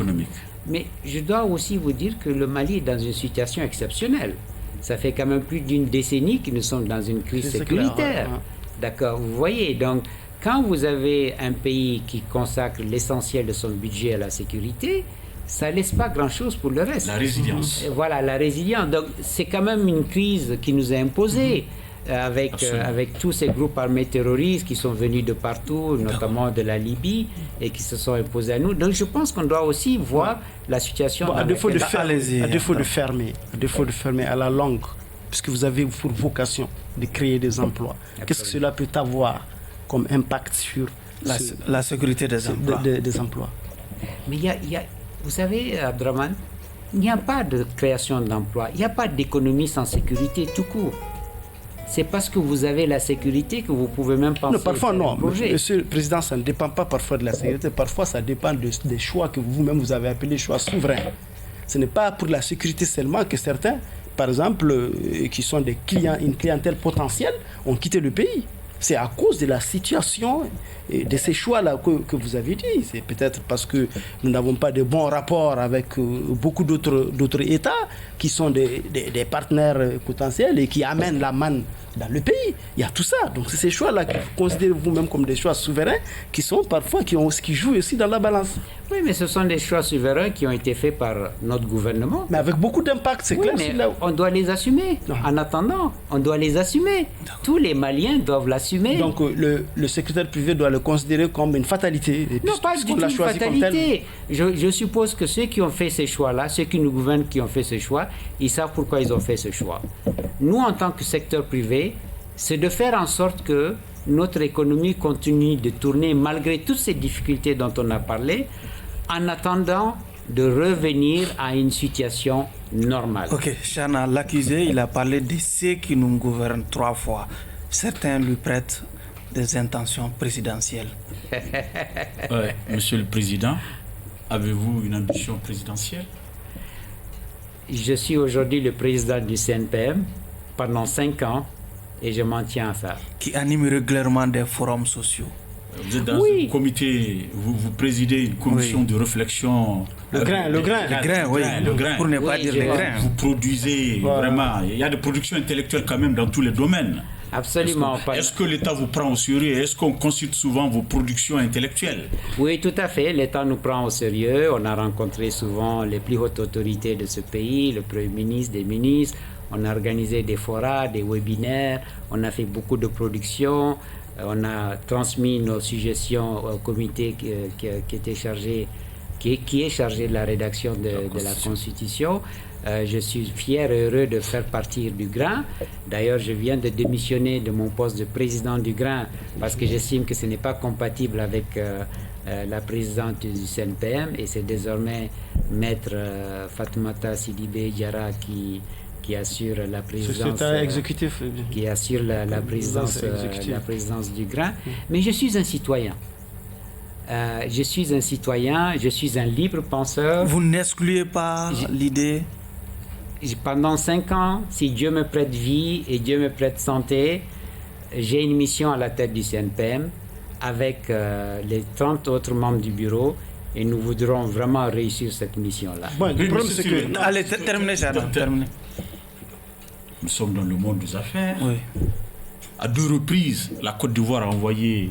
Mais je dois aussi vous dire que le Mali est dans une situation exceptionnelle. Ça fait quand même plus d'une décennie que nous sommes dans une crise sécuritaire. D'accord, vous voyez, donc quand vous avez un pays qui consacre l'essentiel de son budget à la sécurité, ça ne laisse pas grand-chose pour le reste. La résilience. Voilà, la résilience. Donc, c'est quand même une crise qui nous a imposée avec tous ces groupes armés terroristes qui sont venus de partout, notamment de la Libye, et qui se sont imposés à nous. Donc, je pense qu'on doit aussi voir la situation... à défaut de fermer à la longue, puisque vous avez pour vocation de créer des emplois, qu'est-ce que cela peut avoir comme impact sur la sécurité des emplois? Mais vous savez, Abdraman, il n'y a pas de création d'emplois, il n'y a pas d'économie sans sécurité tout court. C'est parce que vous avez la sécurité que vous pouvez même penser... Non, parfois non. Monsieur le Président, ça ne dépend pas parfois de la sécurité. Parfois, ça dépend des choix que vous-même vous avez appelés choix souverains. Ce n'est pas pour la sécurité seulement que certains, par exemple, qui sont des clients, une clientèle potentielle, ont quitté le pays. C'est à cause de la situation et de ces choix-là que vous avez dit. C'est peut-être parce que nous n'avons pas de bons rapports avec beaucoup d'autres États qui sont des partenaires potentiels et qui amènent la manne dans le pays. Il y a tout ça. Donc c'est ces choix-là que vous considérez vous-même comme des choix souverains qui sont parfois, qui jouent aussi dans la balance. Oui, mais ce sont des choix souverains qui ont été faits par notre gouvernement. Mais avec beaucoup d'impact, c'est clair. Mais on doit les assumer. En attendant, on doit les assumer. Tous les Maliens doivent l'assumer. Donc le secrétaire privé doit le considérer comme une fatalité. Non, pas du tout une fatalité. Je suppose que ceux qui ont fait ces choix-là, ceux qui nous gouvernent qui ont fait ce choix, ils savent pourquoi ils ont fait ce choix. Nous, en tant que secteur privé, c'est de faire en sorte que notre économie continue de tourner malgré toutes ces difficultés dont on a parlé, en attendant de revenir à une situation normale. Ok, Chana, l'accusé, il a parlé de ceux qui nous gouvernent 3 fois. Certains lui prêtent des intentions présidentielles. Monsieur le Président, avez-vous une ambition présidentielle? Je suis aujourd'hui le président du CNPM pendant 5 ans et je m'en tiens à ça. Qui anime régulièrement des forums sociaux. Vous êtes dans un comité, vous présidez une commission de réflexion. Le grain, pour ne pas dire le grain. Vous produisez vraiment, il y a des productions intellectuelles quand même dans tous les domaines. Absolument. Est-ce que l'État vous prend au sérieux? Est-ce qu'on consulte souvent vos productions intellectuelles? Oui, tout à fait. L'État nous prend au sérieux. On a rencontré souvent les plus hautes autorités de ce pays, le Premier ministre, des ministres. On a organisé des forats, des webinaires. On a fait beaucoup de productions. On a transmis nos suggestions au comité qui était chargé, qui est chargé de la rédaction de la Constitution. Je suis fier et heureux de faire partie du GRAN. D'ailleurs, je viens de démissionner de mon poste de président du GRAN parce que j'estime que ce n'est pas compatible avec la présidente du CNPM et c'est désormais Maître Fatoumata Sidibé Diarra qui assure la présidence qui assure la présidence du GRAN. Mais je suis un citoyen. Je suis un libre penseur. Vous n'excluez pas l'idée? Pendant 5 ans, si Dieu me prête vie et Dieu me prête santé, j'ai une mission à la tête du CNPM avec les 30 autres membres du bureau et nous voudrons vraiment réussir cette mission-là. Bon, le problème, c'est que... Allez, terminez, Chana. Nous sommes dans le monde des affaires. Oui. À 2 reprises, la Côte d'Ivoire a envoyé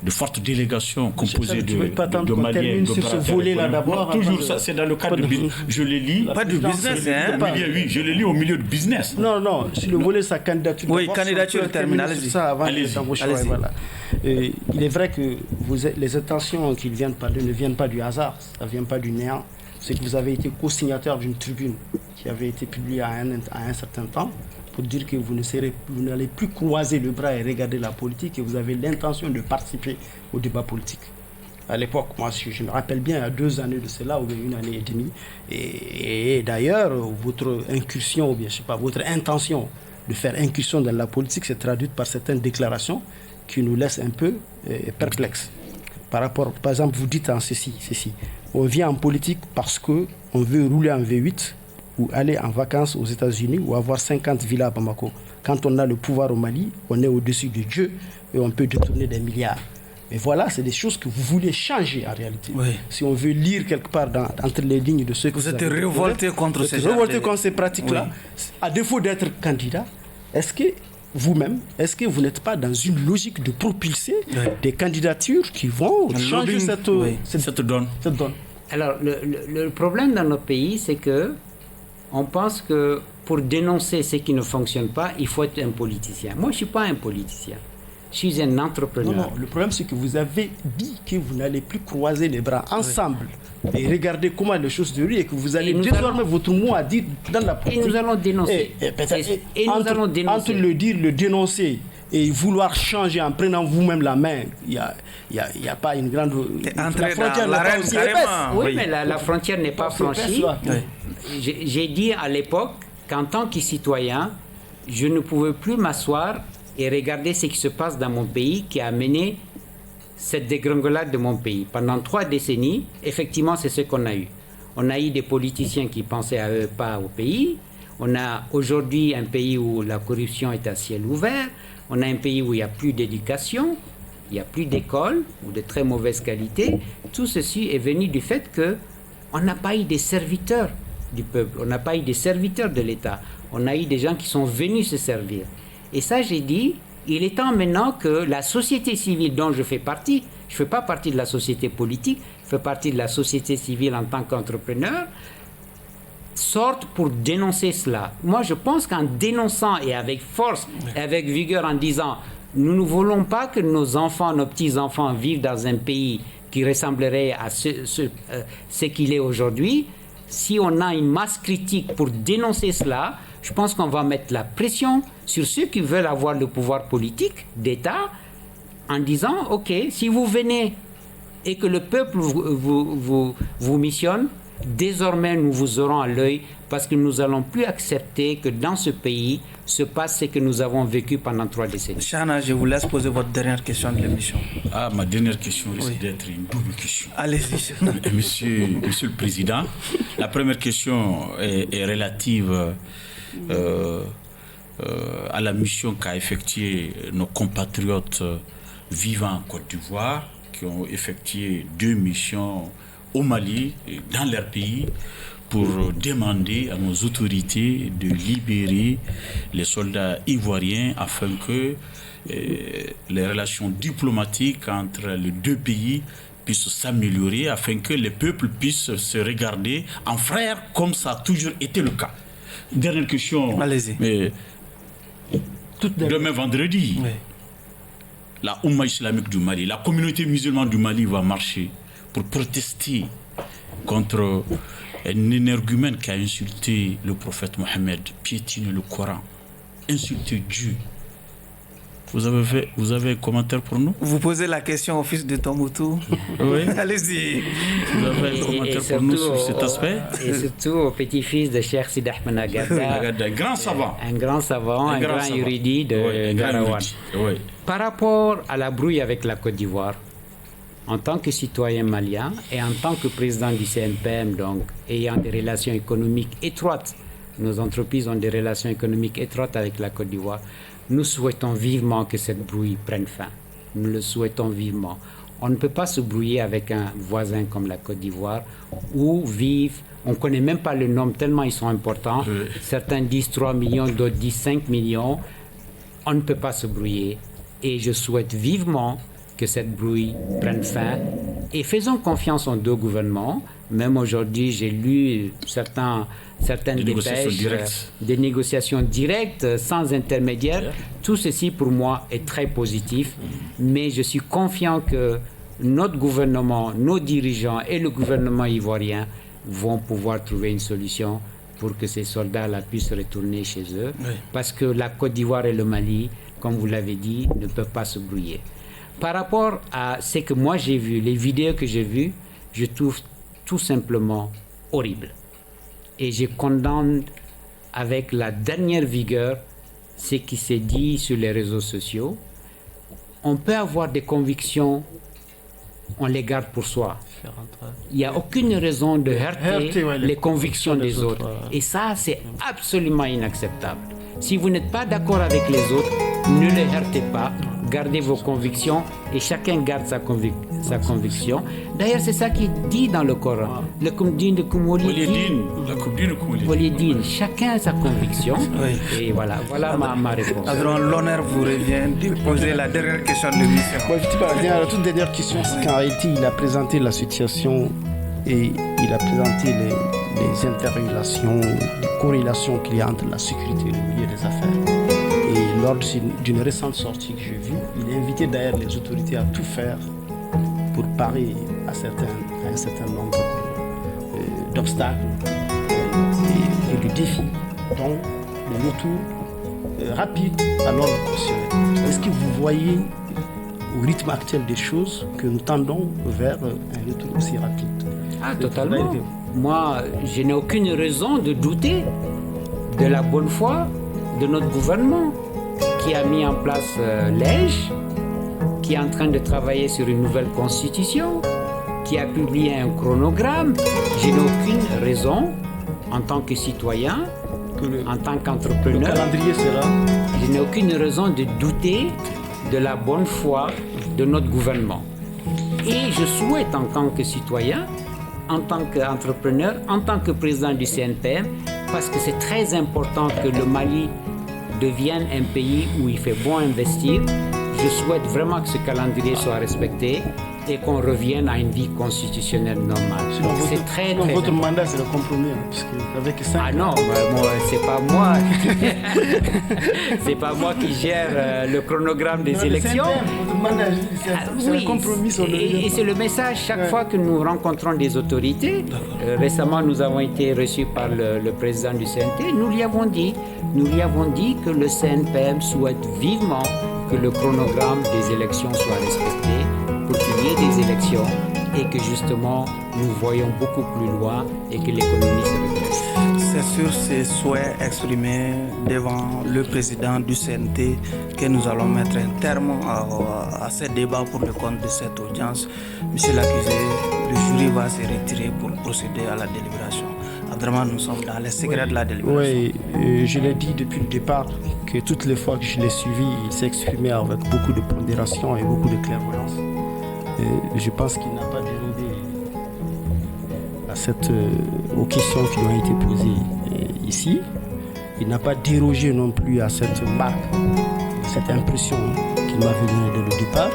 de fortes délégations composées de Maliens, sur ce volet-là d'abord. Toujours ça, c'est dans le cadre de business. Je le lis. Pas du business, hein? Oui, je le lis au milieu de business. Non, sur le volet sa candidature. Oui, candidature terminale. Ça avant voilà. Il est vrai que les intentions qu'il vient de parler ne viennent pas du hasard, ça ne vient pas du néant. C'est que vous avez été co-signateur d'une tribune qui avait été publiée à un certain temps pour dire que vous n'allez plus croiser le bras et regarder la politique et vous avez l'intention de participer au débat politique. à l'époque, moi je me rappelle bien, il y a 2 années de cela, ou bien 1 année et demie. Et d'ailleurs, votre incursion, ou bien je sais pas, votre intention de faire incursion dans la politique s'est traduite par certaines déclarations qui nous laissent un peu perplexes. Par exemple, vous dites en ceci, on vient en politique parce qu'on veut rouler en V8 ou aller en vacances aux États-Unis ou avoir 50 villas à Bamako. Quand on a le pouvoir au Mali, on est au-dessus de Dieu et on peut détourner des milliards. Mais voilà, c'est des choses que vous voulez changer en réalité. Oui. Si on veut lire quelque part entre les lignes de ceux que vous êtes révolté contre ces pratiques-là, oui. À défaut d'être candidat, est-ce que vous-même, est-ce que vous n'êtes pas dans une logique de propulser des candidatures qui vont changer cette donne? Alors, le problème dans notre pays, c'est que on pense que pour dénoncer ce qui ne fonctionne pas, il faut être un politicien. Moi, je ne suis pas un politicien. Je suis un entrepreneur. Non, le problème, c'est que vous avez dit que vous n'allez plus croiser les bras ensemble et regarder comment les choses se déroulent et que vous allez désormais votre mot à dire dans la politique. Et nous allons dénoncer. Entre le dire, le dénoncer et vouloir changer en prenant vous-même la main, il n'y a pas une grande... La frontière n'est pas aussi épaisse. Oui, mais la frontière n'est pas franchie. J'ai dit à l'époque qu'en tant que citoyen, je ne pouvais plus m'asseoir et regarder ce qui se passe dans mon pays qui a amené cette dégringolade de mon pays. Pendant 3 décennies, effectivement, c'est ce qu'on a eu. On a eu des politiciens qui pensaient à eux, pas au pays. On a aujourd'hui un pays où la corruption est à ciel ouvert. On a un pays où il n'y a plus d'éducation, il n'y a plus d'école, ou de très mauvaise qualité. Tout ceci est venu du fait qu'on n'a pas eu des serviteurs du peuple, on n'a pas eu des serviteurs de l'État. On a eu des gens qui sont venus se servir. Et ça, j'ai dit, il est temps maintenant que la société civile dont je fais partie, je ne fais pas partie de la société politique, je fais partie de la société civile en tant qu'entrepreneur, sorte pour dénoncer cela. Moi, je pense qu'en dénonçant et avec force, et avec vigueur, en disant, nous ne voulons pas que nos enfants, nos petits-enfants vivent dans un pays qui ressemblerait à ce qu'il est aujourd'hui, si on a une masse critique pour dénoncer cela, je pense qu'on va mettre la pression sur ceux qui veulent avoir le pouvoir politique d'État en disant, OK, si vous venez et que le peuple vous missionne, désormais nous vous aurons à l'œil parce que nous n'allons plus accepter que dans ce pays se passe ce que nous avons vécu pendant 3 décennies. Chana, je vous laisse poser votre dernière question de l'émission. Ma dernière question risque d'être une double question. Allez-y. Monsieur le Président, la première question est relative à la mission qu'a effectuée nos compatriotes vivant en Côte d'Ivoire, qui ont effectué 2 missions au Mali, dans leur pays, pour demander à nos autorités de libérer les soldats ivoiriens afin que les relations diplomatiques entre les 2 pays puissent s'améliorer, afin que les peuples puissent se regarder en frères comme ça a toujours été le cas. Dernière question. Allez-y. Mais demain vendredi, la Oumma islamique du Mali, la communauté musulmane du Mali va marcher pour protester contre un énergumène qui a insulté le prophète Mohammed, piétiné le Coran, insulté Dieu. Vous avez un commentaire pour nous? Vous posez la question au fils de Tombouctou. Oui. Allez-y. Vous avez un commentaire pour nous sur cet aspect? Et surtout au petit-fils de Cheikh Sidi Ahmed Agadda. Un grand savant. Un grand savant, un grand érudit de Garawan. Oui. Par rapport à la brouille avec la Côte d'Ivoire, en tant que citoyen malien et en tant que président du CNPM, donc ayant des relations économiques étroites, nos entreprises ont des relations économiques étroites avec la Côte d'Ivoire, nous souhaitons vivement que cette brouille prenne fin. Nous le souhaitons vivement. On ne peut pas se brouiller avec un voisin comme la Côte d'Ivoire où vivent, on ne connaît même pas le nombre tellement ils sont importants. Certains disent 3 millions, d'autres disent 5 millions. On ne peut pas se brouiller. Et je souhaite vivement que cette brouille prenne fin. Et faisons confiance aux 2 gouvernements. Même aujourd'hui, j'ai lu certaines dépêches, des négociations directes, sans intermédiaire. Tout ceci, pour moi, est très positif. Mais je suis confiant que notre gouvernement, nos dirigeants et le gouvernement ivoirien vont pouvoir trouver une solution pour que ces soldats-là puissent retourner chez eux. Parce que la Côte d'Ivoire et le Mali, comme vous l'avez dit, ne peuvent pas se brouiller. par rapport à ce que moi j'ai vu, les vidéos que j'ai vues, je trouve tout simplement horrible. Et je condamne avec la dernière vigueur ce qui s'est dit sur les réseaux sociaux. On peut avoir des convictions, on les garde pour soi. Il n'y a aucune raison de heurter les convictions des autres. Et ça, c'est absolument inacceptable. Si vous n'êtes pas d'accord avec les autres, ne les heurtez pas, gardez vos convictions et chacun garde sa conviction. D'ailleurs, c'est ça qui est dit dans le Coran. Le Kumdin de Kumolidin. Chacun a sa conviction. Oui. Et voilà ma réponse. Alors, l'honneur vous revient de poser la dernière question de l'émission. La toute dernière question, c'est qu'en Haïti, il a présenté la situation et il a présenté les interrelations, les corrélations qu'il y a entre la sécurité et le milieu des affaires. Et lors d'une récente sortie que j'ai vue, il a invité d'ailleurs les autorités à tout faire pour parer à un certain nombre d'obstacles et de défis, dont le retour rapide à l'ordre constitutionnel. Est-ce que vous voyez au rythme actuel des choses que nous tendons vers un retour aussi rapide? Ah, totalement. Moi, je n'ai aucune raison de douter de la bonne foi de notre gouvernement qui a mis en place l'EJ, qui est en train de travailler sur une nouvelle constitution, qui a publié un chronogramme. Je n'ai aucune raison, en tant que citoyen, en tant qu'entrepreneur, le calendrier sera... je n'ai aucune raison de douter de la bonne foi de notre gouvernement. Et je souhaite, en tant que citoyen, en tant qu'entrepreneur, en tant que président du CNPM, parce que c'est très important que le Mali devienne un pays où il fait bon investir. Je souhaite vraiment que ce calendrier soit respecté et qu'on revienne à une vie constitutionnelle normale. C'est très votre mandat, c'est le compromis, parce que avec 5 Ah non, c'est pas moi. C'est pas moi qui gère le chronogramme des élections. Votre mandat, c'est le compromis. Et c'est le message chaque fois que nous rencontrons des autorités. Récemment, nous avons été reçus par le président du CNT. Nous lui avons dit que le CNPM souhaite vivement que le chronogramme des élections soit respecté pour qu'il y ait des élections et que justement nous voyons beaucoup plus loin et que l'économie se redresse. C'est sur ces souhaits exprimés devant le président du CNT que nous allons mettre un terme à ce débat pour le compte de cette audience. Monsieur l'accusé, le jury va se retirer pour procéder à la délibération. Vraiment, nous sommes dans les secrets de la délibération. Oui, je l'ai dit depuis le départ que toutes les fois que je l'ai suivi, il s'est exprimé avec beaucoup de pondération et beaucoup de clairvoyance. Et je pense qu'il n'a pas dérogé aux questions qui ont été posées ici. Il n'a pas dérogé non plus à cette marque, cette impression qu'il m'avait donnée dès le départ.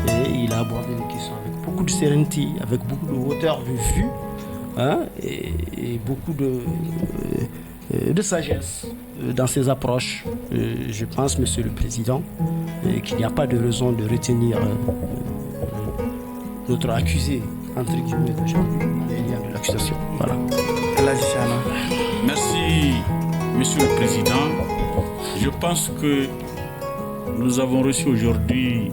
Et il a abordé les questions avec beaucoup de sérénité, avec beaucoup de hauteur de vue. Et beaucoup de sagesse dans ses approches. Je pense, Monsieur le Président, qu'il n'y a pas de raison de retenir notre accusé, entre guillemets, de l'accusation. Voilà. Merci, Monsieur le Président. Je pense que nous avons reçu aujourd'hui...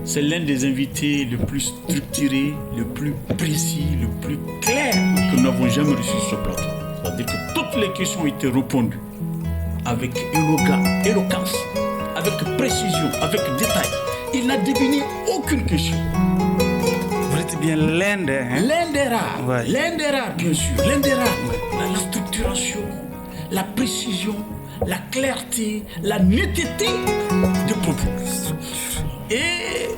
C'est l'un des invités le plus structuré, le plus précis, le plus clair que nous n'avons jamais reçu sur ce plateau. C'est-à-dire que toutes les questions ont été répondues avec éloquence, avec précision, avec détail. Il n'a défini aucune question. Vous êtes bien l'un des... L'un des rares, ouais. L'un des rares, bien sûr. L'un des rares. La structuration, la précision, la clarté, la netteté de propos. Et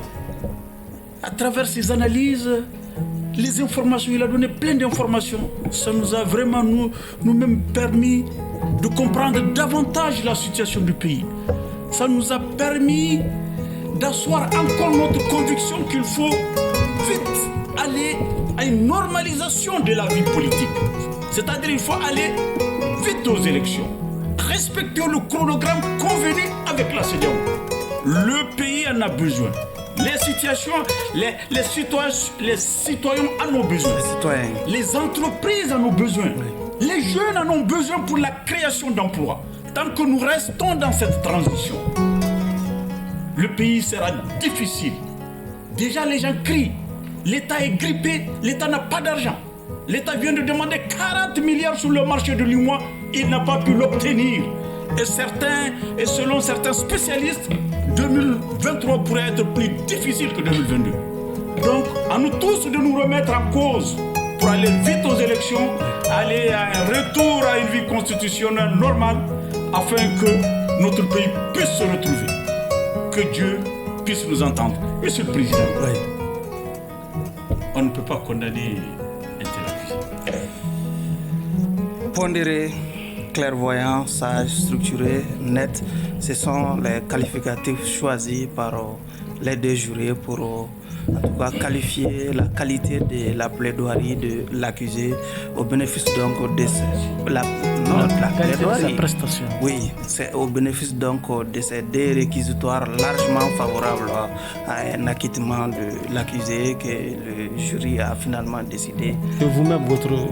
à travers ces analyses, les informations, il a donné plein d'informations. Ça nous a vraiment nous-mêmes permis de comprendre davantage la situation du pays. Ça nous a permis d'asseoir encore notre conviction qu'il faut vite aller à une normalisation de la vie politique. C'est-à-dire qu'il faut aller vite aux élections. Respecter le chronogramme convenu avec la CEDEAO. Le pays en a besoin. Les citoyens en ont besoin. Les entreprises en ont besoin. Oui. Les jeunes en ont besoin pour la création d'emplois. Tant que nous restons dans cette transition, le pays sera difficile. Déjà, les gens crient. L'État est grippé, l'État n'a pas d'argent. L'État vient de demander 40 milliards sur le marché de l'UEMOA, il n'a pas pu l'obtenir. Et selon certains spécialistes, 2023 pourrait être plus difficile que 2022. Donc, à nous tous de nous remettre en cause pour aller vite aux élections, aller à un retour à une vie constitutionnelle normale, afin que notre pays puisse se retrouver. Que Dieu puisse nous entendre. Monsieur le Président, on ne peut pas condamner un tel accusé. Pondéré, clairvoyant, sage, structuré, net, ce sont les qualificatifs choisis par les deux jurés pour en tout cas qualifier la qualité de la plaidoirie de l'accusé au bénéfice donc de la prestation. Oui, c'est au bénéfice donc de ces deux réquisitoires largement favorables à un acquittement de l'accusé que le jury a finalement décidé. Et vous-même,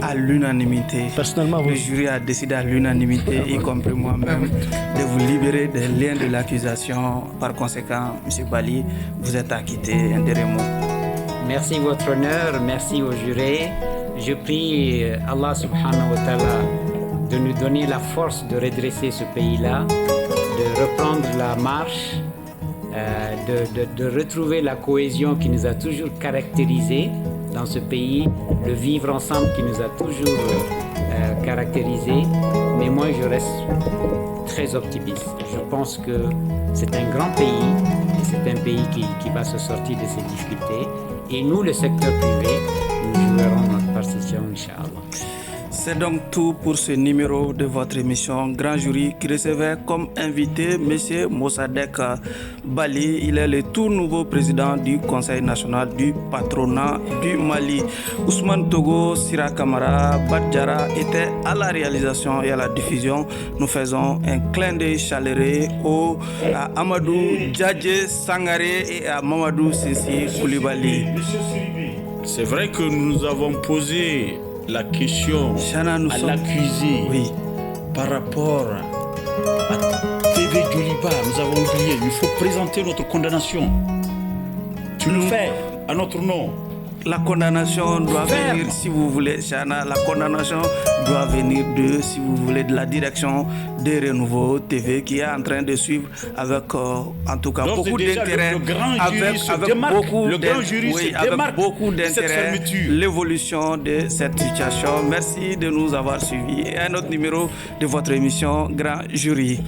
à l'unanimité. Personnellement, le jury a décidé à l'unanimité, y compris moi-même, de vous libérer des liens de l'accusation. Par conséquent, M. Bali, vous êtes acquitté. Un dernier mot. Merci votre honneur, merci aux jurés. Je prie Allah subhanahu wa ta'ala de nous donner la force de redresser ce pays-là, de reprendre la marche, de retrouver la cohésion qui nous a toujours caractérisés dans ce pays, le vivre ensemble qui nous a toujours caractérisés. Mais moi, je reste très optimiste. Je pense que c'est un grand pays, et c'est un pays qui va se sortir de ses difficultés. Et nous, le secteur privé, nous jouerons notre partition, Inch'Allah. C'est donc tout pour ce numéro de votre émission Grand Jury qui recevait comme invité M. Mossadegh Bali. Il est le tout nouveau président du Conseil national du patronat du Mali. Ousmane Togo, Sira Kamara, Badjara étaient à la réalisation et à la diffusion. Nous faisons un clin d'œil chaleureux à Amadou Djadje Sangaré et à Mamadou Sissi Koulibaly. C'est vrai que nous avons posé la question à l'accusé par rapport à TV Djoliba. Nous avons oublié, il faut présenter notre condamnation. Tu le fais à notre nom. La condamnation doit venir, si vous voulez, Chana, la condamnation doit venir si vous voulez, de la direction de Renouveau TV qui est en train de suivre avec, en tout cas, beaucoup d'intérêt, avec beaucoup d'intérêt, l'évolution de cette situation. Merci de nous avoir suivis. Et un autre numéro de votre émission Grand Jury.